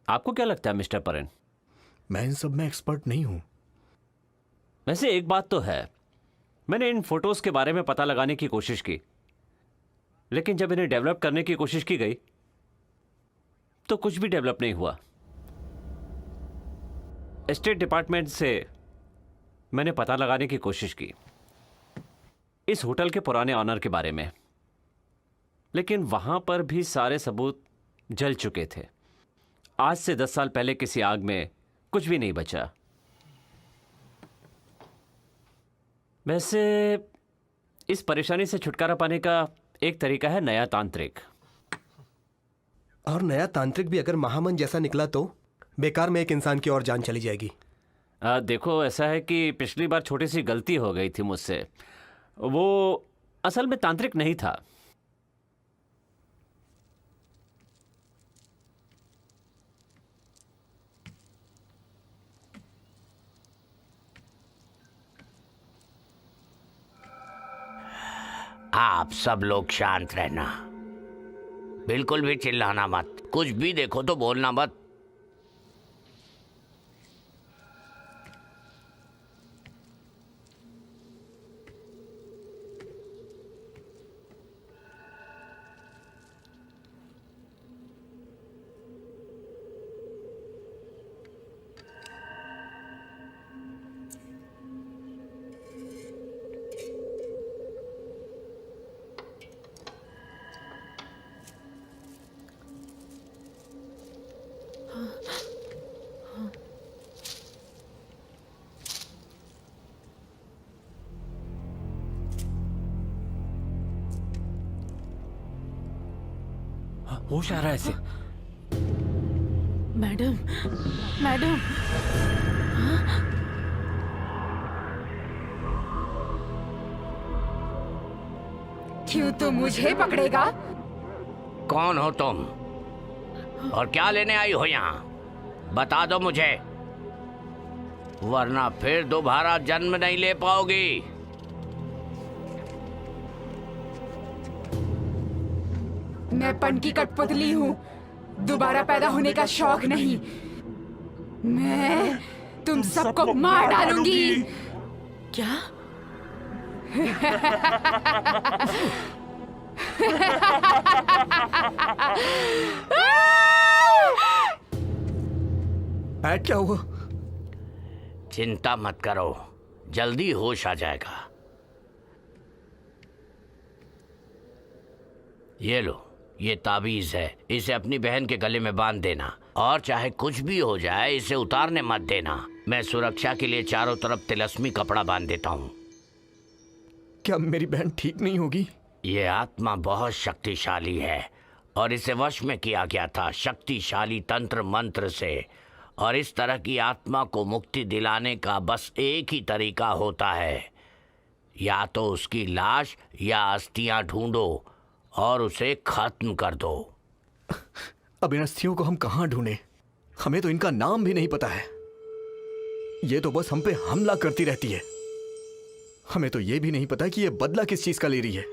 आपको क्या लगता है मिस्टर परन? मैं इन सब में एक्सपर्ट नहीं हूं। वैसे एक बात तो है, मैंने इन फोटोज के बारे में पता लगाने की कोशिश की, लेकिन जब इन्हें डेवलप करने की कोशिश की गई तो कुछ भी डेवलप नहीं हुआ। स्टेट डिपार्टमेंट से मैंने पता लगाने की कोशिश की इस होटल के पुराने ऑनर के बारे में, लेकिन वहां पर भी सारे सबूत जल चुके थे। आज से 10 साल पहले किसी आग में कुछ भी नहीं बचा। वैसे इस परेशानी से छुटकारा पाने का एक तरीका है नया तांत्रिक। और नया तांत्रिक भी अगर महामन जैसा निकला तो बेकार में एक इंसान की और जान चली जाएगी। देखो, ऐसा है कि पिछली बार छोटी सी गलती हो गई थी मुझसे। वो असल में तांत्रिक नहीं था। आप सब लोग शांत रहना, बिल्कुल भी चिल्लाना मत, कुछ भी देखो तो बोलना मत। होश आ रहा है इसे। मैडम, मैडम, क्यों तू मुझे पकड़ेगा? कौन हो तुम और क्या लेने आई हो यहाँ? बता दो मुझे, वरना फिर दोबारा जन्म नहीं ले पाओगी। मैं पन की कठपुतली हूँ, दोबारा पैदा होने का शौक नहीं। मैं तुम सबको मार डालूंगी। क्या? ऐड क्या हुआ? चिंता मत करो, जल्दी होश आ जाएगा। ये लो, ये ताबीज है, इसे अपनी बहन के गले में बांध देना और चाहे कुछ भी हो जाए इसे उतारने मत देना। मैं सुरक्षा के लिए चारों तरफ तिलस्मी कपड़ा बांध देता हूँ। क्या मेरी बहन ठीक नहीं होगी? ये आत्मा बहुत शक्तिशाली है और इसे वश में किया गया था शक्तिशाली तंत्र मंत्र से, और इस तरह की आत्मा को मुक्ति दिलाने का बस एक ही तरीका होता है, या तो उसकी लाश या अस्थियां ढूंढो और उसे खत्म कर दो। अब इन अस्थियों को हम कहाँ ढूंढें? हमें तो इनका नाम भी नहीं पता है। ये तो बस हम पे हमला करती रहती है। हमें तो ये भी नहीं पता कि ये बदला किस चीज का ले रही है।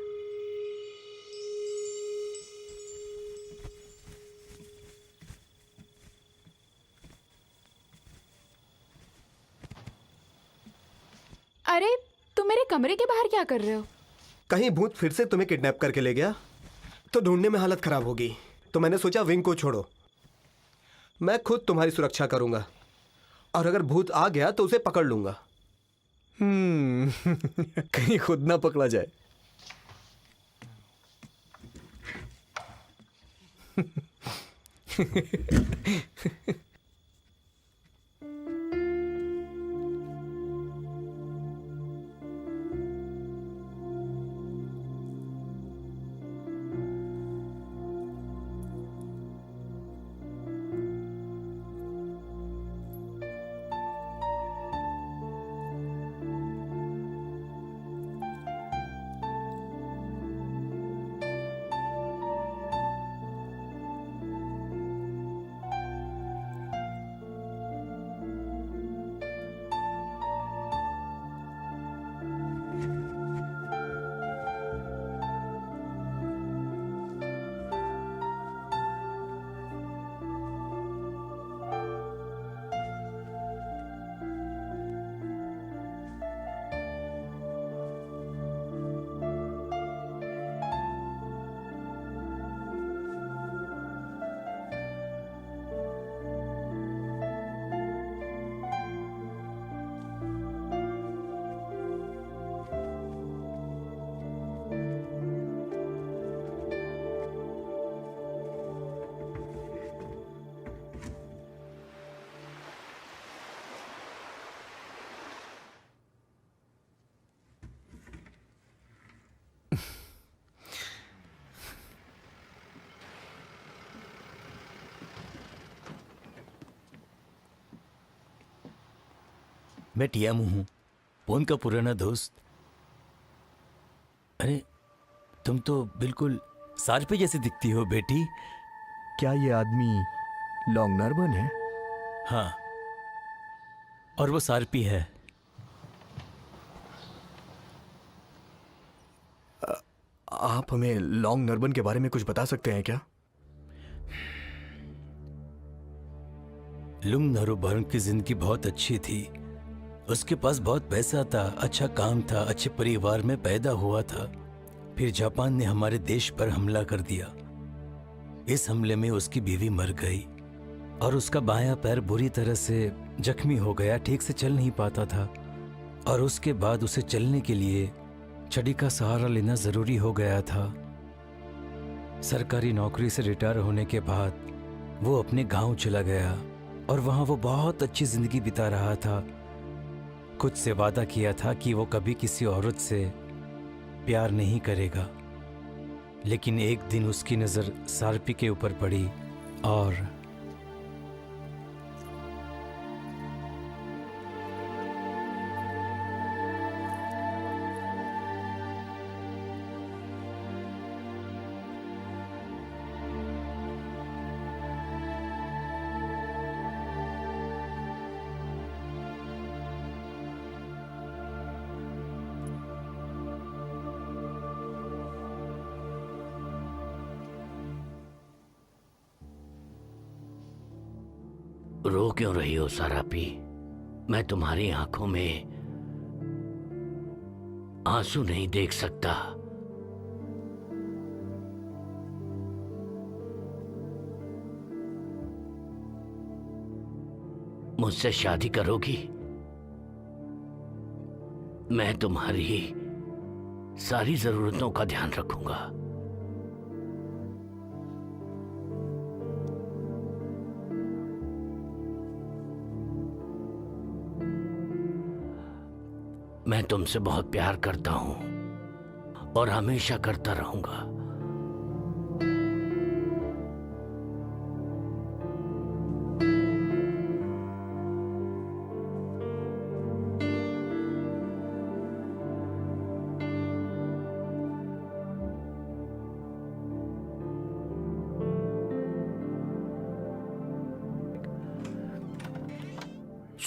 अरे तुम मेरे कमरे के बाहर क्या कर रहे हो? कहीं भूत फिर से तुम्हें किडनैप करके ले गया तो ढूंढने में हालत खराब होगी, तो मैंने सोचा विंग को छोड़ो, मैं खुद तुम्हारी सुरक्षा करूंगा और अगर भूत आ गया तो उसे पकड़ लूंगा। कहीं खुद ना पकड़ा जाए। मैं टियामू हूँ, पोन का पुराना दोस्त। अरे तुम तो बिल्कुल सारपे जैसी दिखती हो बेटी। क्या ये आदमी लॉन्ग नर्बन है? हाँ, और वो सारपी है। आप हमें लॉन्ग नर्बन के बारे में कुछ बता सकते हैं क्या? लुंग नरुबर्न की जिंदगी बहुत अच्छी थी। उसके पास बहुत पैसा था, अच्छा काम था, अच्छे परिवार में पैदा हुआ था। फिर जापान ने हमारे देश पर हमला कर दिया। इस हमले में उसकी बीवी मर गई और उसका बायां पैर बुरी तरह से जख्मी हो गया, ठीक से चल नहीं पाता था। और उसके बाद उसे चलने के लिए छड़ी का सहारा लेना जरूरी हो गया था। सरकारी नौकरी से रिटायर होने के बाद वो अपने गांव चला गया और वहां वो बहुत अच्छी जिंदगी बिता रहा था। खुद से वादा किया था कि वो कभी किसी औरत से प्यार नहीं करेगा। लेकिन एक दिन उसकी नजर सारपी के ऊपर पड़ी और रो क्यों रही हो सारापी? मैं तुम्हारी आंखों में आंसू नहीं देख सकता। मुझसे शादी करोगी? मैं तुम्हारी सारी जरूरतों का ध्यान रखूंगा। मैं तुमसे बहुत प्यार करता हूं और हमेशा करता रहूंगा।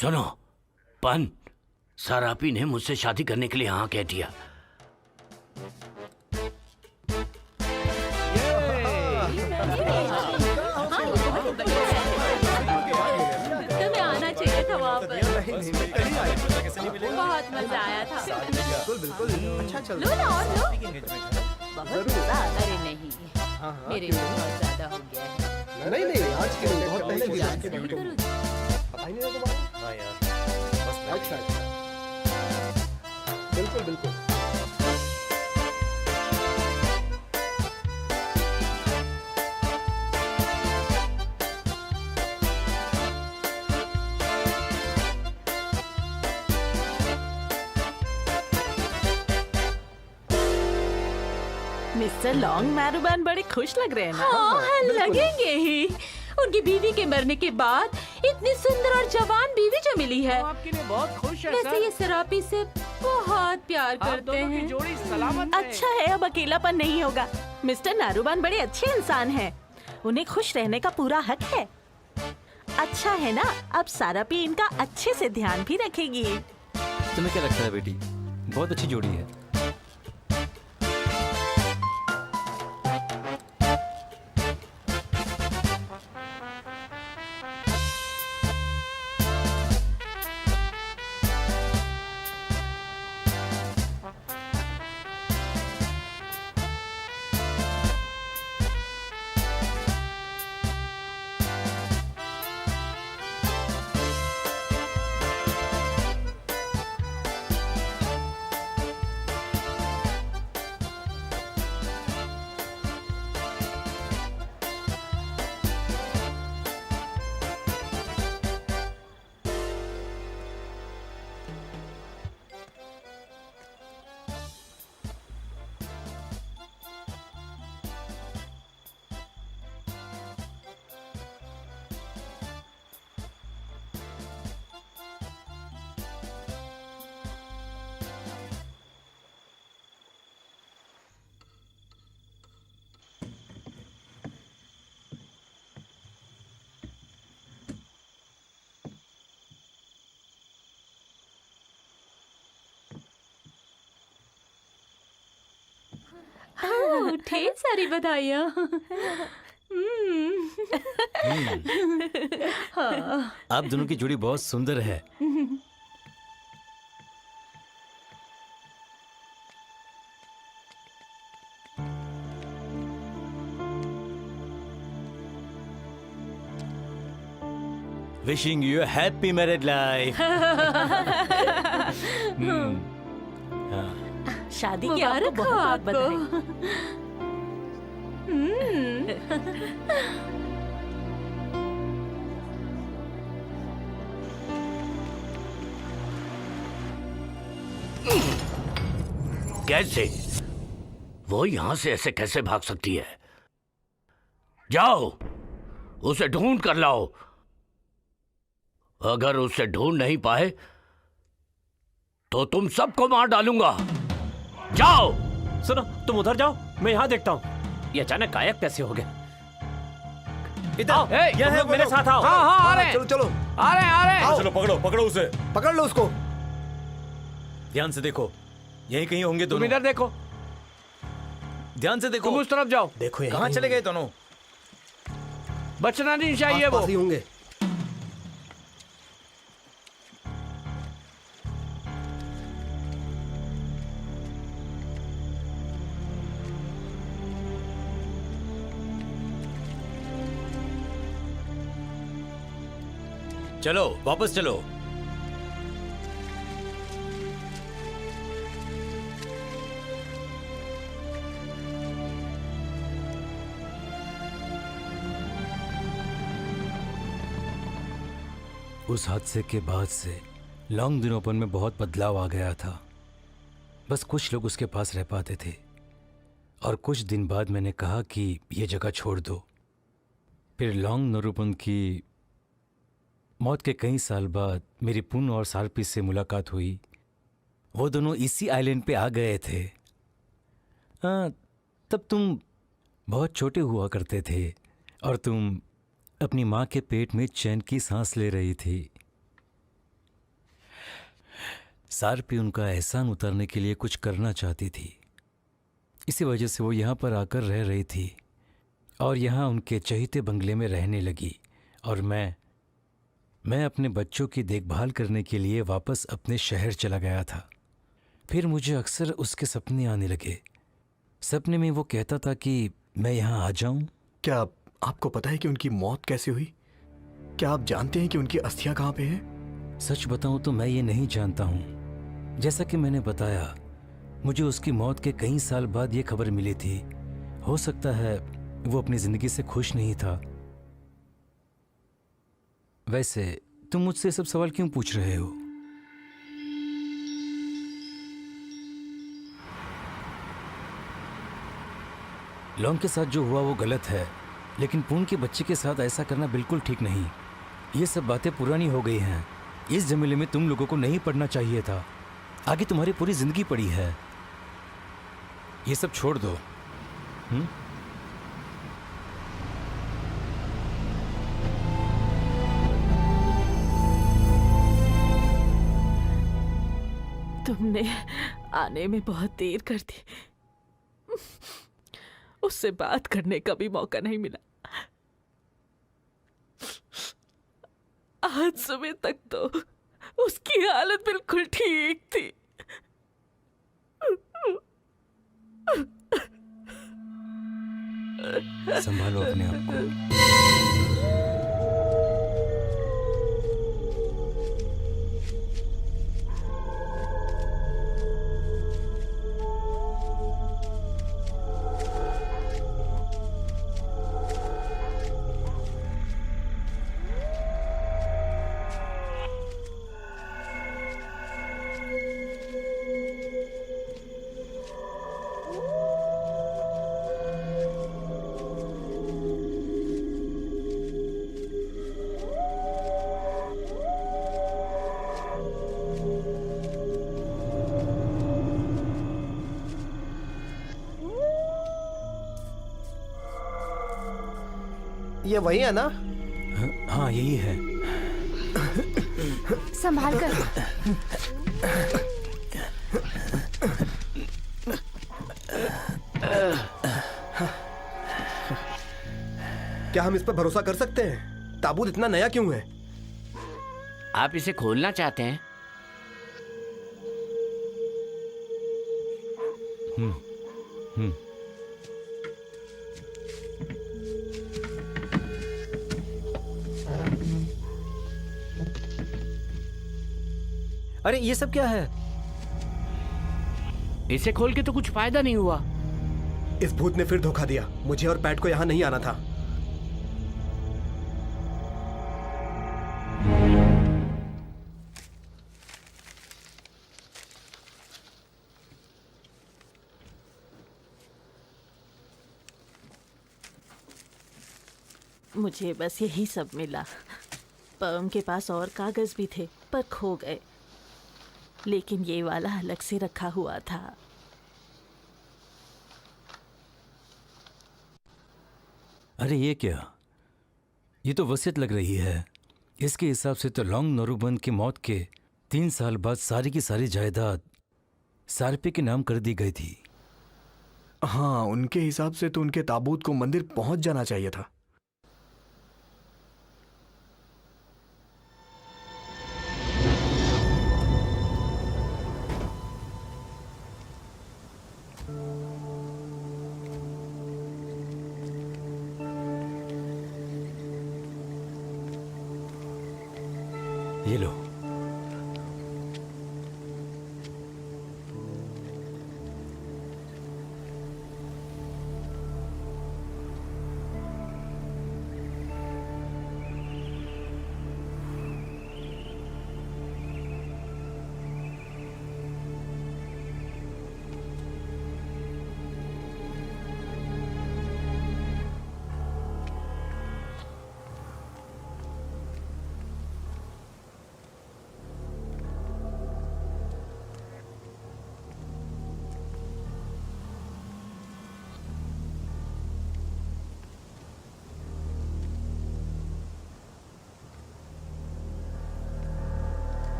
सुनो पन, सारापी ने मुझसे शादी करने के लिए हाँ कह दिया। तुम्हें आना चाहिए था वहाँ पर। बहुत मजा आया था। बिल्कुल अच्छा चल लो ना और लो। बहुत मजा। अरे नहीं, मेरे लिए बहुत ज्यादा हो गया है। नहीं आज के लिए बहुत पहले जान से नहीं करो। पता ही नहीं था तुम्हारा। हाँ यार अच्छा बिल्कुल मिस्टर लॉन्ग मैरूबैन बड़े खुश लग रहे हैं ना? हाँ, लगेंगे ही। उनकी बीवी के मरने के बाद इतनी सुंदर और जवान बीवी जो मिली है। आपके लिए बहुत खुश है वैसे सर। ये सरापी से बहुत प्यार आप करते दोनों की हैं। जोड़ी सलामत है। अच्छा है, अब अकेलापन नहीं होगा। मिस्टर नारूबान बड़े अच्छे इंसान हैं। उन्हें खुश रहने का पूरा हक है। अच्छा है ना, अब सारापी इनका अच्छे से ध्यान भी रखेगी। तुम्हें क्या लगता है बेटी, बहुत अच्छी जोड़ी है। ढेर सारी बधाइयाँ। आप दोनों की जोड़ी बहुत सुंदर है। Wishing you a happy married life. शादी की आपको मुबारक हो बहुत बहुत आपको। बधाई। कैसे? वो यहां से ऐसे कैसे भाग सकती है? जाओ, उसे ढूंढ कर लाओ। अगर उसे ढूंढ नहीं पाए तो तुम सबको मार डालूंगा। जाओ। सुनो, तुम उधर जाओ, मैं यहाँ देखता हूँ। ये अचानक गायब कैसे हो गया? इधर, ये है, मेरे साथ आओ। हाँ हाँ आ रहे, चलो चलो, आ रहे। चलो पकड़ो पकड़ो उसे। पकड़ लो उसको। ध्यान से देखो, यहीं कहीं होंगे तुम दोनों। इधर देखो, ध्यान से देखो। तुम उस तरफ जाओ। देखो कहाँ चले गए दोनों? बचना नहीं चाहिए वो। आसपास ही होंगे। चलो वापस चलो। उस हादसे के बाद से लॉन्ग दिनोपन में बहुत बदलाव आ गया था। बस कुछ लोग उसके पास रह पाते थे और कुछ दिन बाद मैंने कहा कि यह जगह छोड़ दो। फिर लॉन्ग नरूपन की मौत के कई साल बाद मेरी पुन और सालपी से मुलाकात हुई। वो दोनों इसी आइलैंड पे आ गए थे। तब तुम बहुत छोटे हुआ करते थे और तुम अपनी माँ के पेट में चैन की सांस ले रही थी। सारपी उनका एहसान उतारने के लिए कुछ करना चाहती थी। इसी वजह से वो यहाँ पर आकर रह रही थी और यहाँ उनके चहीते बंगले में रहने लगी। और मैं अपने बच्चों की देखभाल करने के लिए वापस अपने शहर चला गया था। फिर मुझे अक्सर उसके सपने आने लगे। सपने में वो कहता था कि मैं यहाँ आ जाऊं। क्या आपको पता है कि उनकी मौत कैसे हुई? क्या आप जानते हैं कि उनकी अस्थियां कहाँ पे हैं? सच बताऊं तो मैं ये नहीं जानता हूँ। जैसा कि मैंने बताया, मुझे उसकी मौत के कई साल बाद ये खबर मिली थी। हो सकता है वो अपनी जिंदगी से खुश नहीं था। वैसे तुम मुझसे सब सवाल क्यों पूछ रहे हो? लॉन्ग के साथ जो हुआ वो गलत है, लेकिन पून के बच्चे के साथ ऐसा करना बिल्कुल ठीक नहीं। ये सब बातें पुरानी हो गई हैं। इस झमेले में तुम लोगों को नहीं पड़ना चाहिए था। आगे तुम्हारी पूरी जिंदगी पड़ी है। ये सब छोड़ दो। तुमने आने में बहुत देर कर दी। उससे बात करने का भी मौका नहीं मिला। आज सुबह तक तो उसकी हालत बिल्कुल ठीक थी। संभालो अपने आप को। ये वही है ना? हाँ यही है। संभाल कर। क्या हम इस पर भरोसा कर सकते हैं? ताबूत इतना नया क्यों है? आप इसे खोलना चाहते हैं? अरे ये सब क्या है? इसे खोल के तो कुछ फायदा नहीं हुआ। इस भूत ने फिर धोखा दिया। मुझे और पैट को यहाँ नहीं आना था। मुझे बस यही सब मिला। पर्म के पास और कागज भी थे पर खो गए, लेकिन ये वाला अलग से रखा हुआ था। अरे ये क्या, ये तो वसीयत लग रही है। इसके हिसाब से तो लॉन्ग नोरुबन की मौत के 3 साल बाद सारी की सारी जायदाद सारपे के नाम कर दी गई थी। हाँ, उनके हिसाब से तो उनके ताबूत को मंदिर पहुंच जाना चाहिए था। ये लो।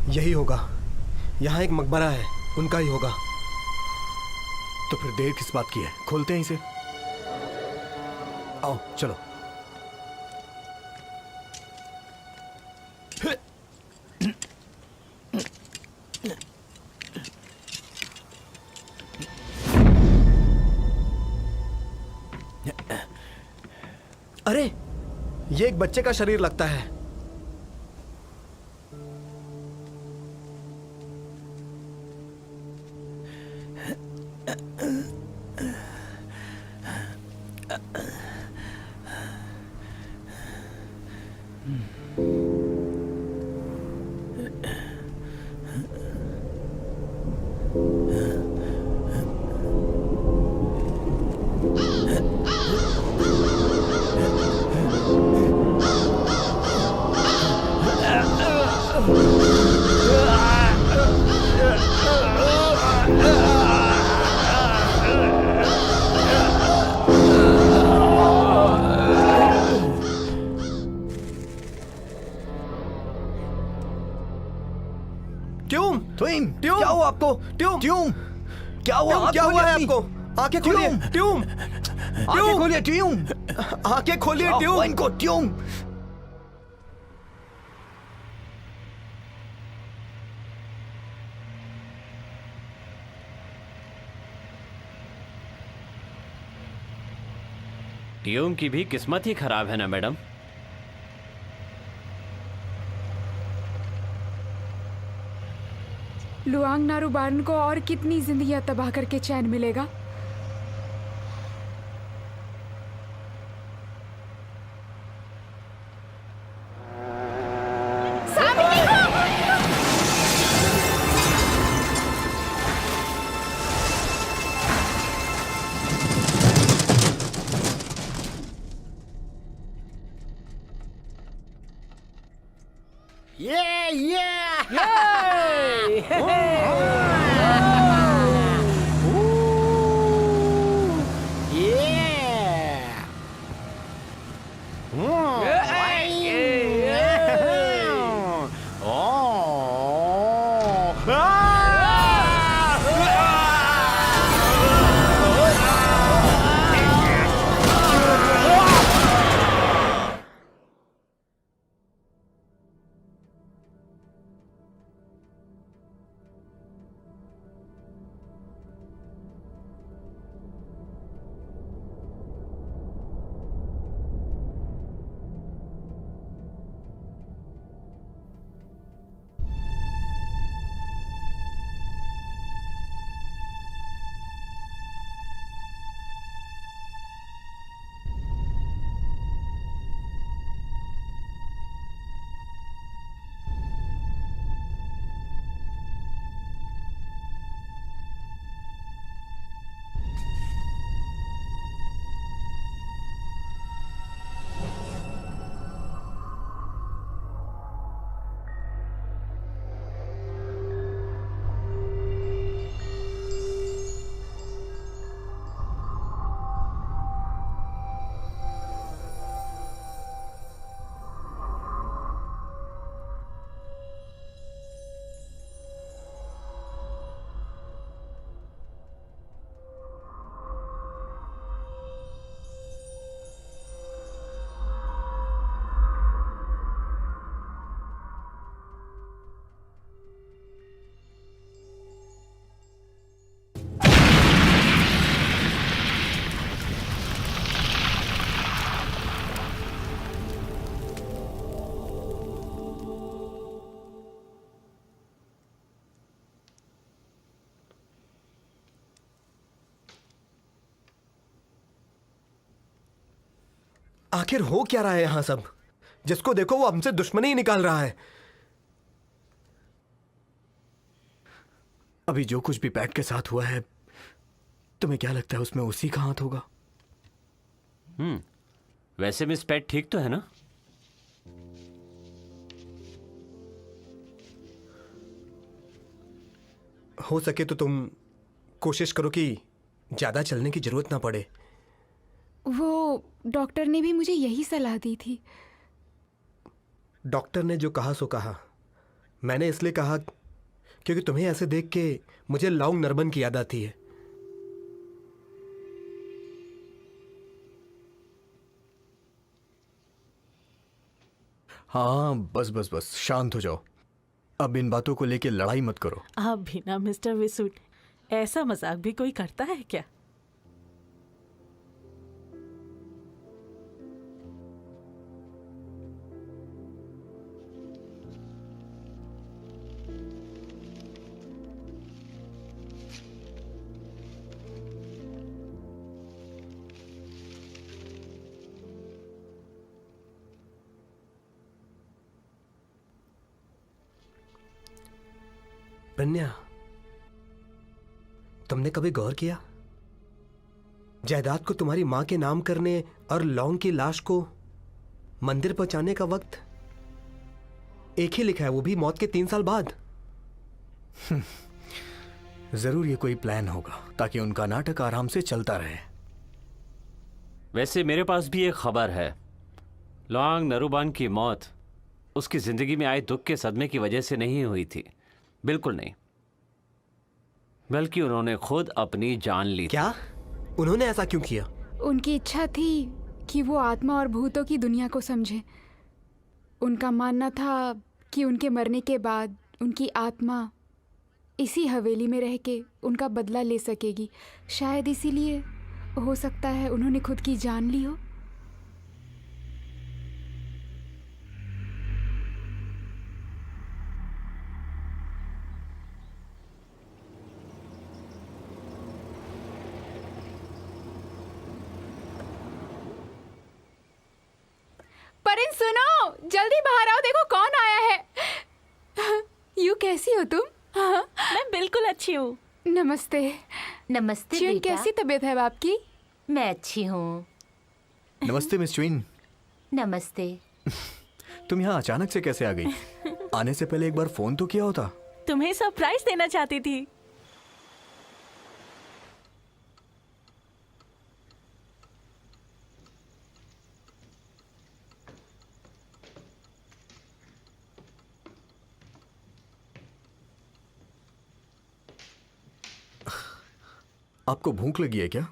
यही होगा, यहाँ एक मकबरा है, उनका ही होगा। तो फिर देर किस बात की है, खोलते हैं इसे। आओ चलो। अरे, ये एक बच्चे का शरीर लगता है। क्या हुआ आपको? ट्यूम, क्या हुआ? क्या हुआ है आपको? आंखें खोलिए ट्यूम, आंखें खोलिए ट्यूम, आंखें खोलिए ट्यूम, इनको ट्यूम। ट्यूम की भी किस्मत ही खराब है ना मैडम। लुआंग नारूबारन को और कितनी जिंदगियां तबाह करके चैन मिलेगा? आखिर हो क्या रहा है यहाँ सब? जिसको देखो वो हमसे दुश्मनी ही निकाल रहा है। अभी जो कुछ भी पैट के साथ हुआ है, तुम्हें क्या लगता है उसमें उसी का हाथ होगा? वैसे मिस पैट ठीक तो है ना? हो सके तो तुम कोशिश करो कि ज्यादा चलने की जरूरत ना पड़े। वो डॉक्टर ने भी मुझे यही सलाह दी थी। डॉक्टर ने जो कहा सो कहा। मैंने इसलिए कहा क्योंकि तुम्हें ऐसे देख के मुझे लॉन्ग नरबन की याद आती है। हाँ, बस बस बस शांत हो जाओ। अब इन बातों को लेके लड़ाई मत करो। आप भी ना मिस्टर विसूट, ऐसा मजाक भी कोई करता है क्या? प्रज्ञा, तुमने कभी गौर किया जायदाद को तुम्हारी मां के नाम करने और लौंग की लाश को मंदिर पहुंचाने का वक्त एक ही लिखा है, वो भी मौत के 3 साल बाद। जरूर ये कोई प्लान होगा ताकि उनका नाटक आराम से चलता रहे। वैसे मेरे पास भी एक खबर है। लौंग नरूबान की मौत उसकी जिंदगी में आए दुख के सदमे की वजह से नहीं हुई थी, बिल्कुल नहीं, बल्कि उन्होंने खुद अपनी जान ली। क्या? उन्होंने ऐसा क्यों किया? उनकी इच्छा थी कि वो आत्मा और भूतों की दुनिया को समझे। उनका मानना था कि उनके मरने के बाद उनकी आत्मा इसी हवेली में रह के उनका बदला ले सकेगी। शायद इसीलिए हो सकता है उन्होंने खुद की जान ली हो। परिन सुनो, जल्दी बाहर आओ, देखो कौन आया है। यू कैसी हो तुम? मैं बिल्कुल अच्छी हूँ। नमस्ते। नमस्ते च्यून, बेटा। कैसी तबीयत है आपकी? मैं अच्छी हूँ। नमस्ते मिस च्यून। नमस्ते। तुम यहाँ अचानक से कैसे आ गई? आने से पहले एक बार फोन तो किया होता। तुम्हें सरप्राइज देना चाहती थी। आपको भूख लगी है क्या?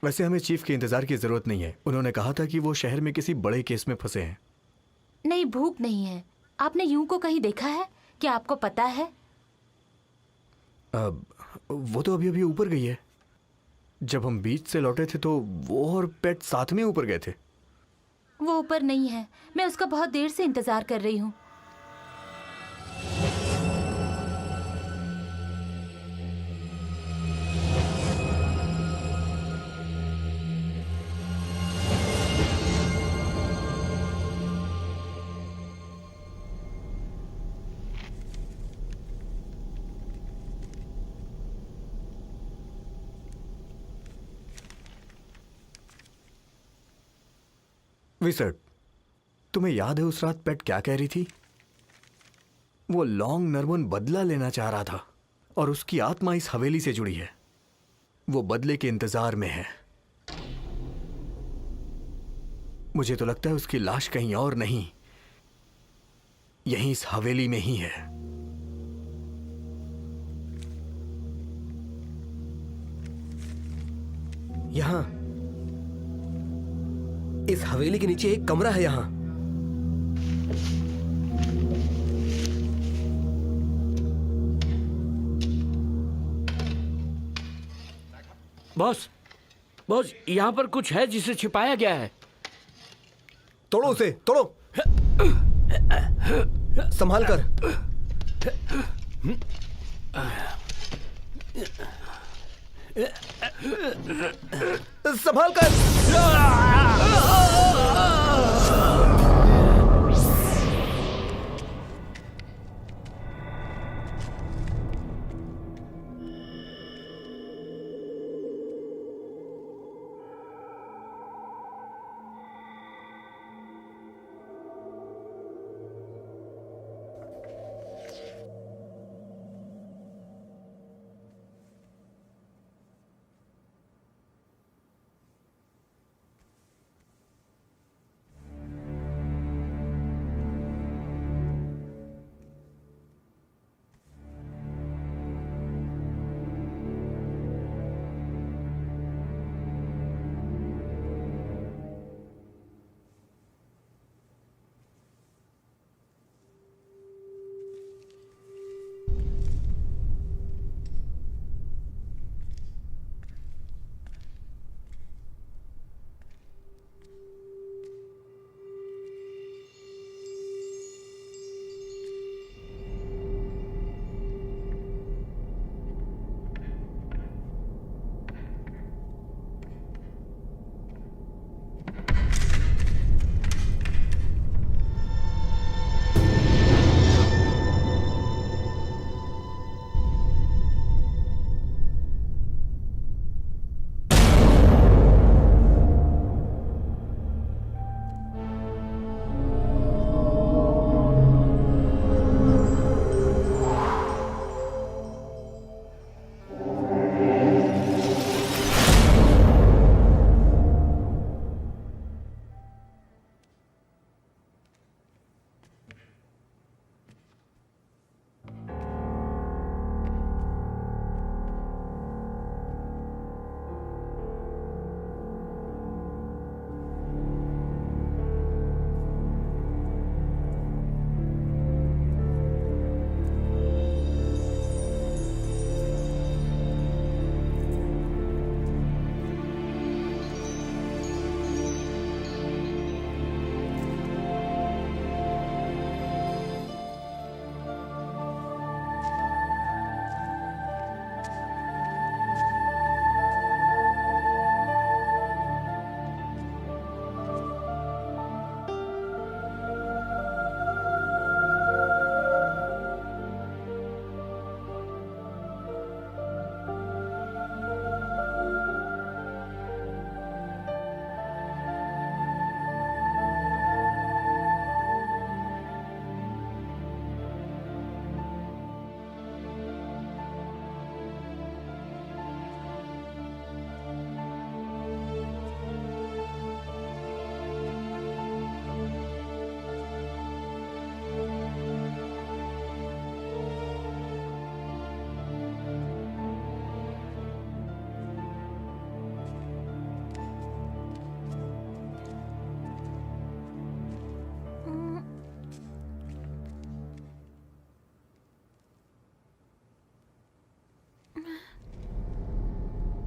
वैसे हमें चीफ के इंतजार की जरूरत नहीं है। उन्होंने कहा था कि वो शहर में किसी बड़े केस में फंसे हैं। नहीं, भूख नहीं है। आपने यूं को कहीं देखा है? क्या आपको पता है? वो तो अभी अभी ऊपर गई है। जब हम बीच से लौटे थे तो वो और पेट साथ में ऊपर गए थे। वो ऊपर नहीं है। मैं उसका बहुत देर से इंतजार कर रही हूँ। विसर्ट, तुम्हें याद है उस रात पेट क्या कह रही थी? वो लॉन्ग नरवन बदला लेना चाह रहा था और उसकी आत्मा इस हवेली से जुड़ी है। वो बदले के इंतजार में है। मुझे तो लगता है उसकी लाश कहीं और नहीं, यहीं इस हवेली में ही है। यहां इस हवेली के नीचे एक कमरा है। यहां बॉस, बॉस, यहाँ पर कुछ है जिसे छिपाया गया है। तोड़ो उसे, तोड़ो। संभाल कर। संभाल कर।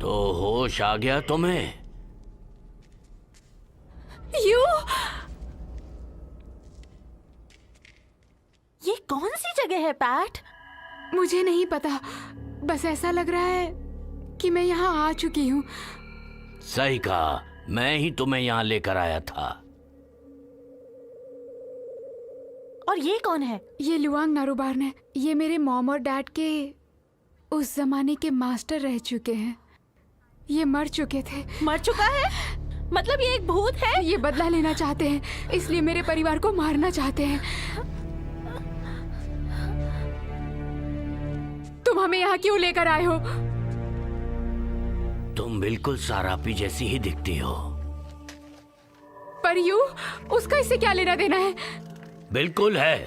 तो होश आ गया तुम्हें? यू, ये कौन सी जगह है पैट? मुझे नहीं पता, बस ऐसा लग रहा है कि मैं यहाँ आ चुकी हूँ। सही कहा, मैं ही तुम्हें यहाँ लेकर आया था। और ये कौन है? ये लुआंग नारुबार्न है। ये मेरे मॉम और डैड के उस जमाने के मास्टर रह चुके हैं। ये मर चुके थे। मर चुका है? मतलब ये एक भूत है? ये बदला लेना चाहते हैं, इसलिए मेरे परिवार को मारना चाहते हैं। तुम हमें यहाँ क्यों लेकर आए हो? तुम बिल्कुल सारापी जैसी ही दिखती हो। पर यू, उसका इससे क्या लेना देना है? बिल्कुल है।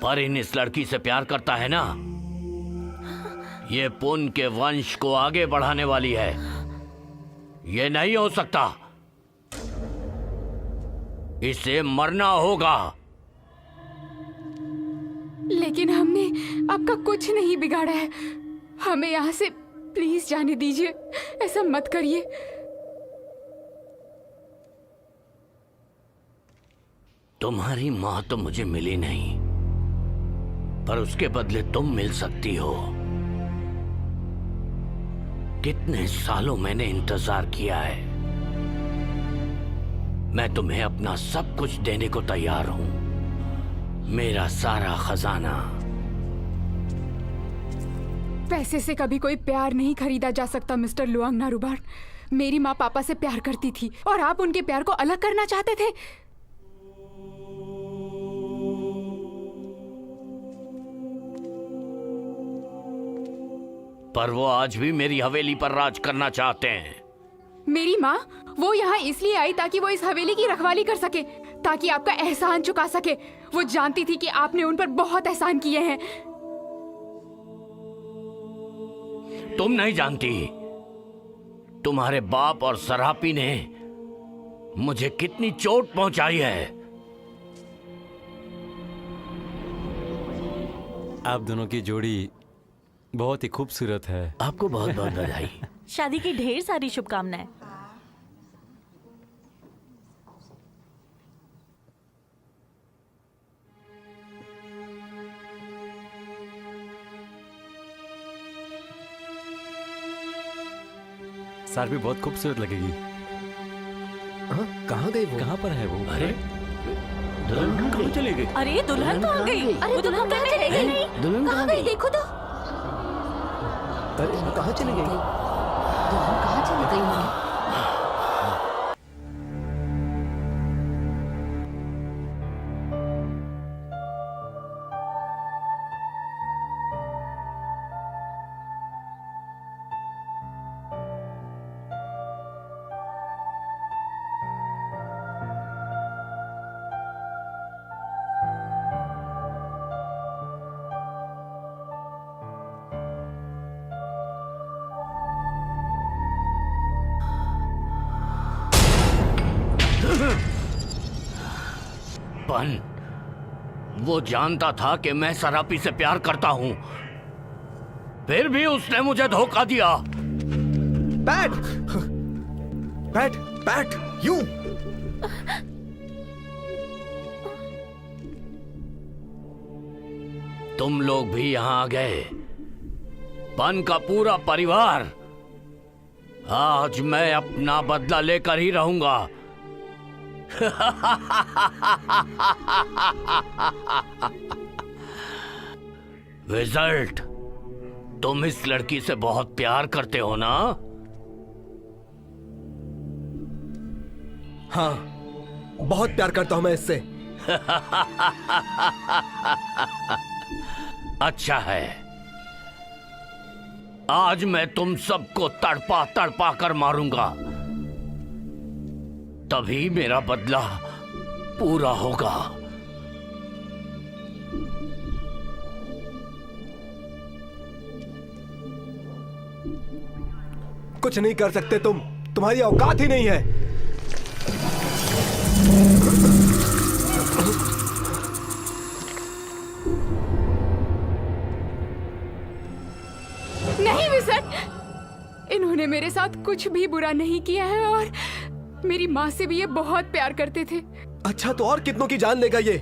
पर इन इस लड़की से प्यार करता है ना, ये पुन के वंश को आगे बढ़ाने वाली है। ये नहीं हो सकता, इसे मरना होगा। लेकिन हमने आपका कुछ नहीं बिगाड़ा है। हमें यहाँ से प्लीज जाने दीजिए, ऐसा मत करिए। तुम्हारी माँ तो मुझे मिली नहीं, पर उसके बदले तुम मिल सकती हो। कितने सालों मैंने इंतजार किया है। मैं तुम्हें अपना सब कुछ देने को तैयार हूं, मेरा सारा खजाना। पैसे से कभी कोई प्यार नहीं खरीदा जा सकता मिस्टर लुआंग नारूबार। मेरी माँ पापा से प्यार करती थी और आप उनके प्यार को अलग करना चाहते थे। पर वो आज भी मेरी हवेली पर राज करना चाहते हैं। मेरी माँ, वो यहाँ इसलिए आई ताकि वो इस हवेली की रखवाली कर सके, ताकि आपका एहसान चुका सके। वो जानती थी कि आपने उन पर बहुत एहसान किए हैं। तुम नहीं जानती, तुम्हारे बाप और सरापी ने मुझे कितनी चोट पहुंचाई है। आप दोनों की जोड़ी बहुत ही खूबसूरत है। आपको बहुत बहुत बधाई। शादी की ढेर सारी शुभकामनाएं। सार भी बहुत खूबसूरत लगेगी। हाँ, कहाँ गई वो? कहाँ पर है वो? अरे दुल्हन कहाँ चली गई? अरे दुल्हन कहाँ गई? अरे दुल्हन कहाँ चली गई? दुल्हन कहाँ गई? देखो तो। अरे कहाँ चली गई? दुल्हन कहाँ चली गई होगी? पन, वो जानता था कि मैं सरापी से प्यार करता हूं, फिर भी उसने मुझे धोखा दिया। बैठ बैठ बैठ, यूं। तुम लोग भी यहां आ गए, पन का पूरा परिवार। आज मैं अपना बदला लेकर ही रहूंगा। विजल्ट, तुम इस लड़की से बहुत प्यार करते हो ना? हाँ, बहुत प्यार करता हूं मैं इससे। अच्छा है, आज मैं तुम सबको तड़पा तड़पा कर मारूंगा, तभी मेरा बदला पूरा होगा। कुछ नहीं कर सकते तुम, तुम्हारी औकात ही नहीं है। नहीं विजन, इन्होंने मेरे साथ कुछ भी बुरा नहीं किया है और मेरी माँ से भी ये बहुत प्यार करते थे। अच्छा, तो और कितनों की जान लेगा ये?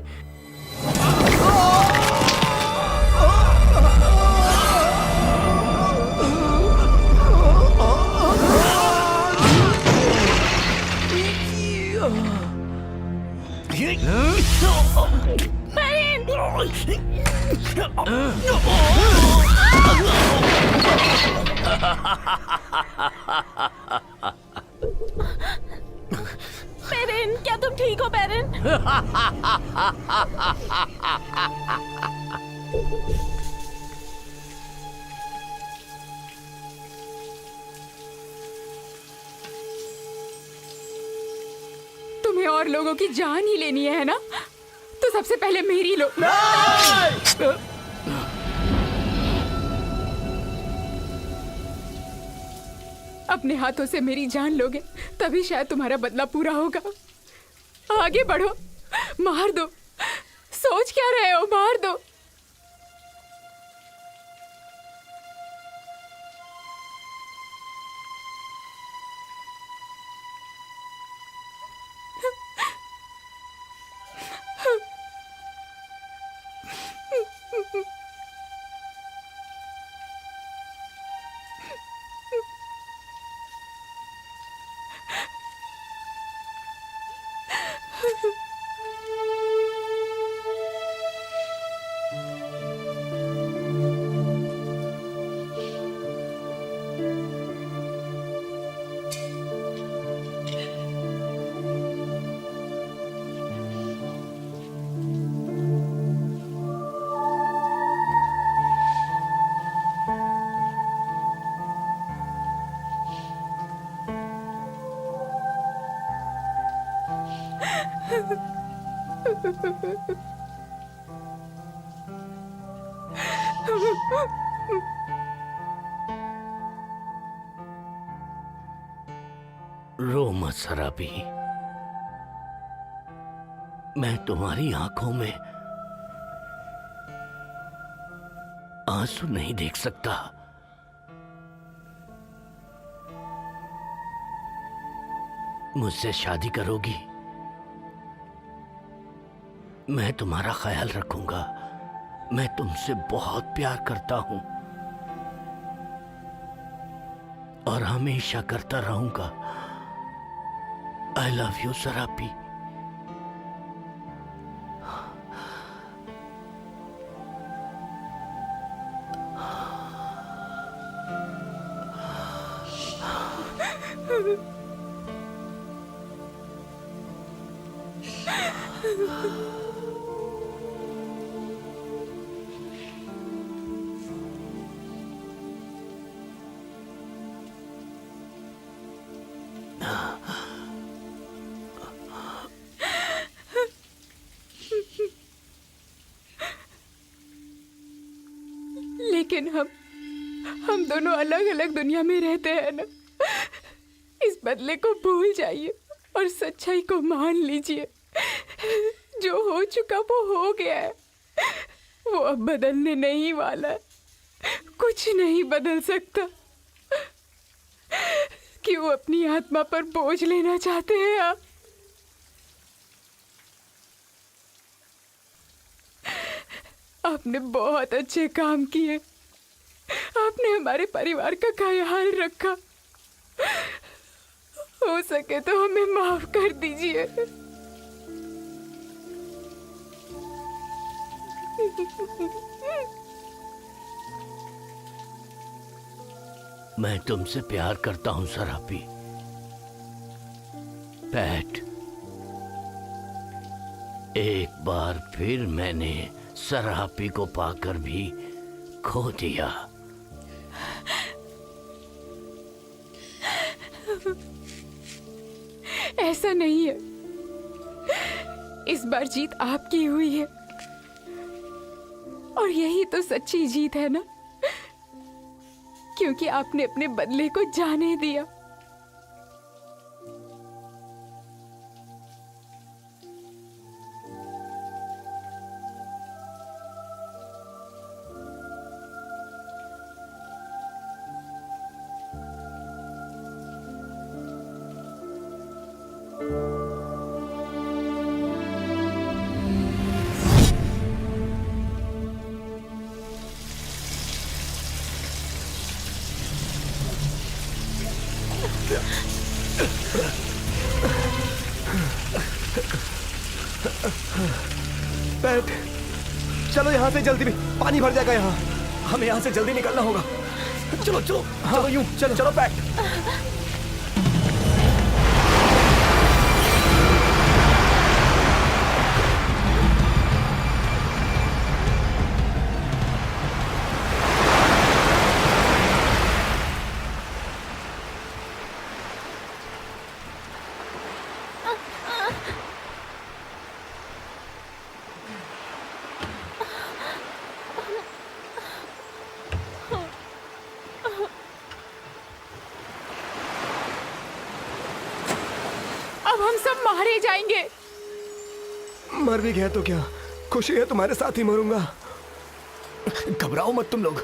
पेरेन, क्या तुम ठीक हो पेरेन? तुम्हें और लोगों की जान ही लेनी है ना? तो सबसे पहले मेरी लो। अपने हाथों से मेरी जान लोगे तभी शायद तुम्हारा बदला पूरा होगा। आगे बढ़ो, मार दो। सोच क्या रहे हो? मार दो। रो मत शराबी। मैं तुम्हारी आंखों में आंसू नहीं देख सकता। मुझसे शादी करोगी? मैं तुम्हारा ख्याल रखूंगा। मैं तुमसे बहुत प्यार करता हूं और हमेशा करता रहूंगा। आई लव यू शराबी। लेकिन हम दोनों अलग अलग दुनिया में रहते हैं ना। इस बदले को भूल जाइए और सच्चाई को मान लीजिए। जो हो चुका वो हो गया है, वो अब बदलने नहीं वाला है। कुछ नहीं बदल सकता। क्यों अपनी आत्मा पर बोझ लेना चाहते हैं आप? आपने बहुत अच्छे काम किए। आपने हमारे परिवार का ख्याल रखा। हो सके तो हमें माफ कर दीजिए। मैं तुमसे प्यार करता हूं शराबी। पैट, एक बार फिर मैंने शराबी को पाकर भी खो दिया। ऐसा नहीं है। इस बार जीत आपकी हुई है और यही तो सच्ची जीत है ना, क्योंकि आपने अपने बदले को जाने दिया। पैट, चलो यहाँ से जल्दी भी, पानी भर जाएगा यहाँ। हमें यहाँ से जल्दी निकलना होगा। चलो चलो। हाँ, चलो यूं, चलो चलो पैट। अब हम सब मारे जाएंगे। मर भी गया तो क्या, खुशी है तुम्हारे साथ ही मरूंगा। घबराओ मत तुम लोग।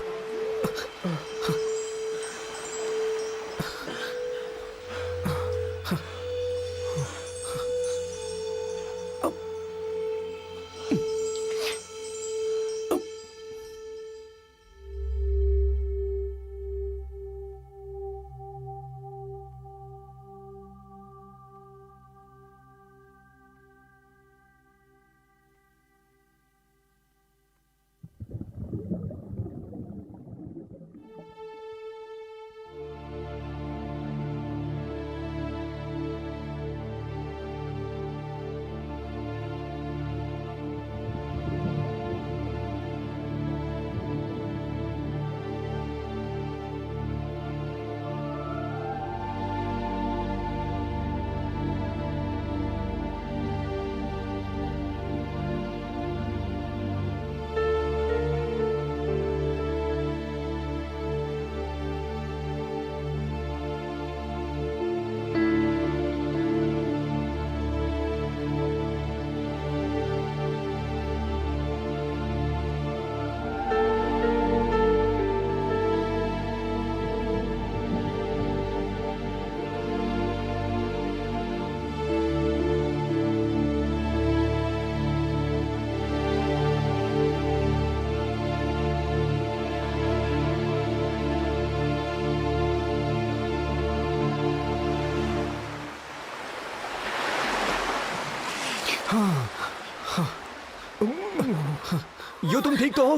यू तुम ठीक तो हो?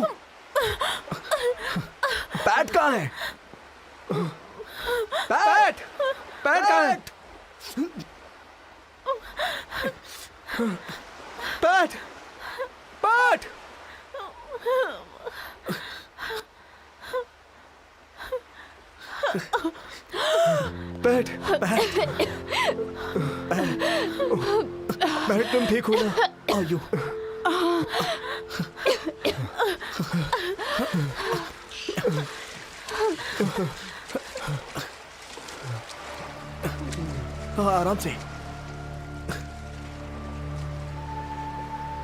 पैट कहाँ है? पैट पैट कहाँ है? PAT PAT PAT PAT PAT तुम ठीक हो ना? आयु आराम से।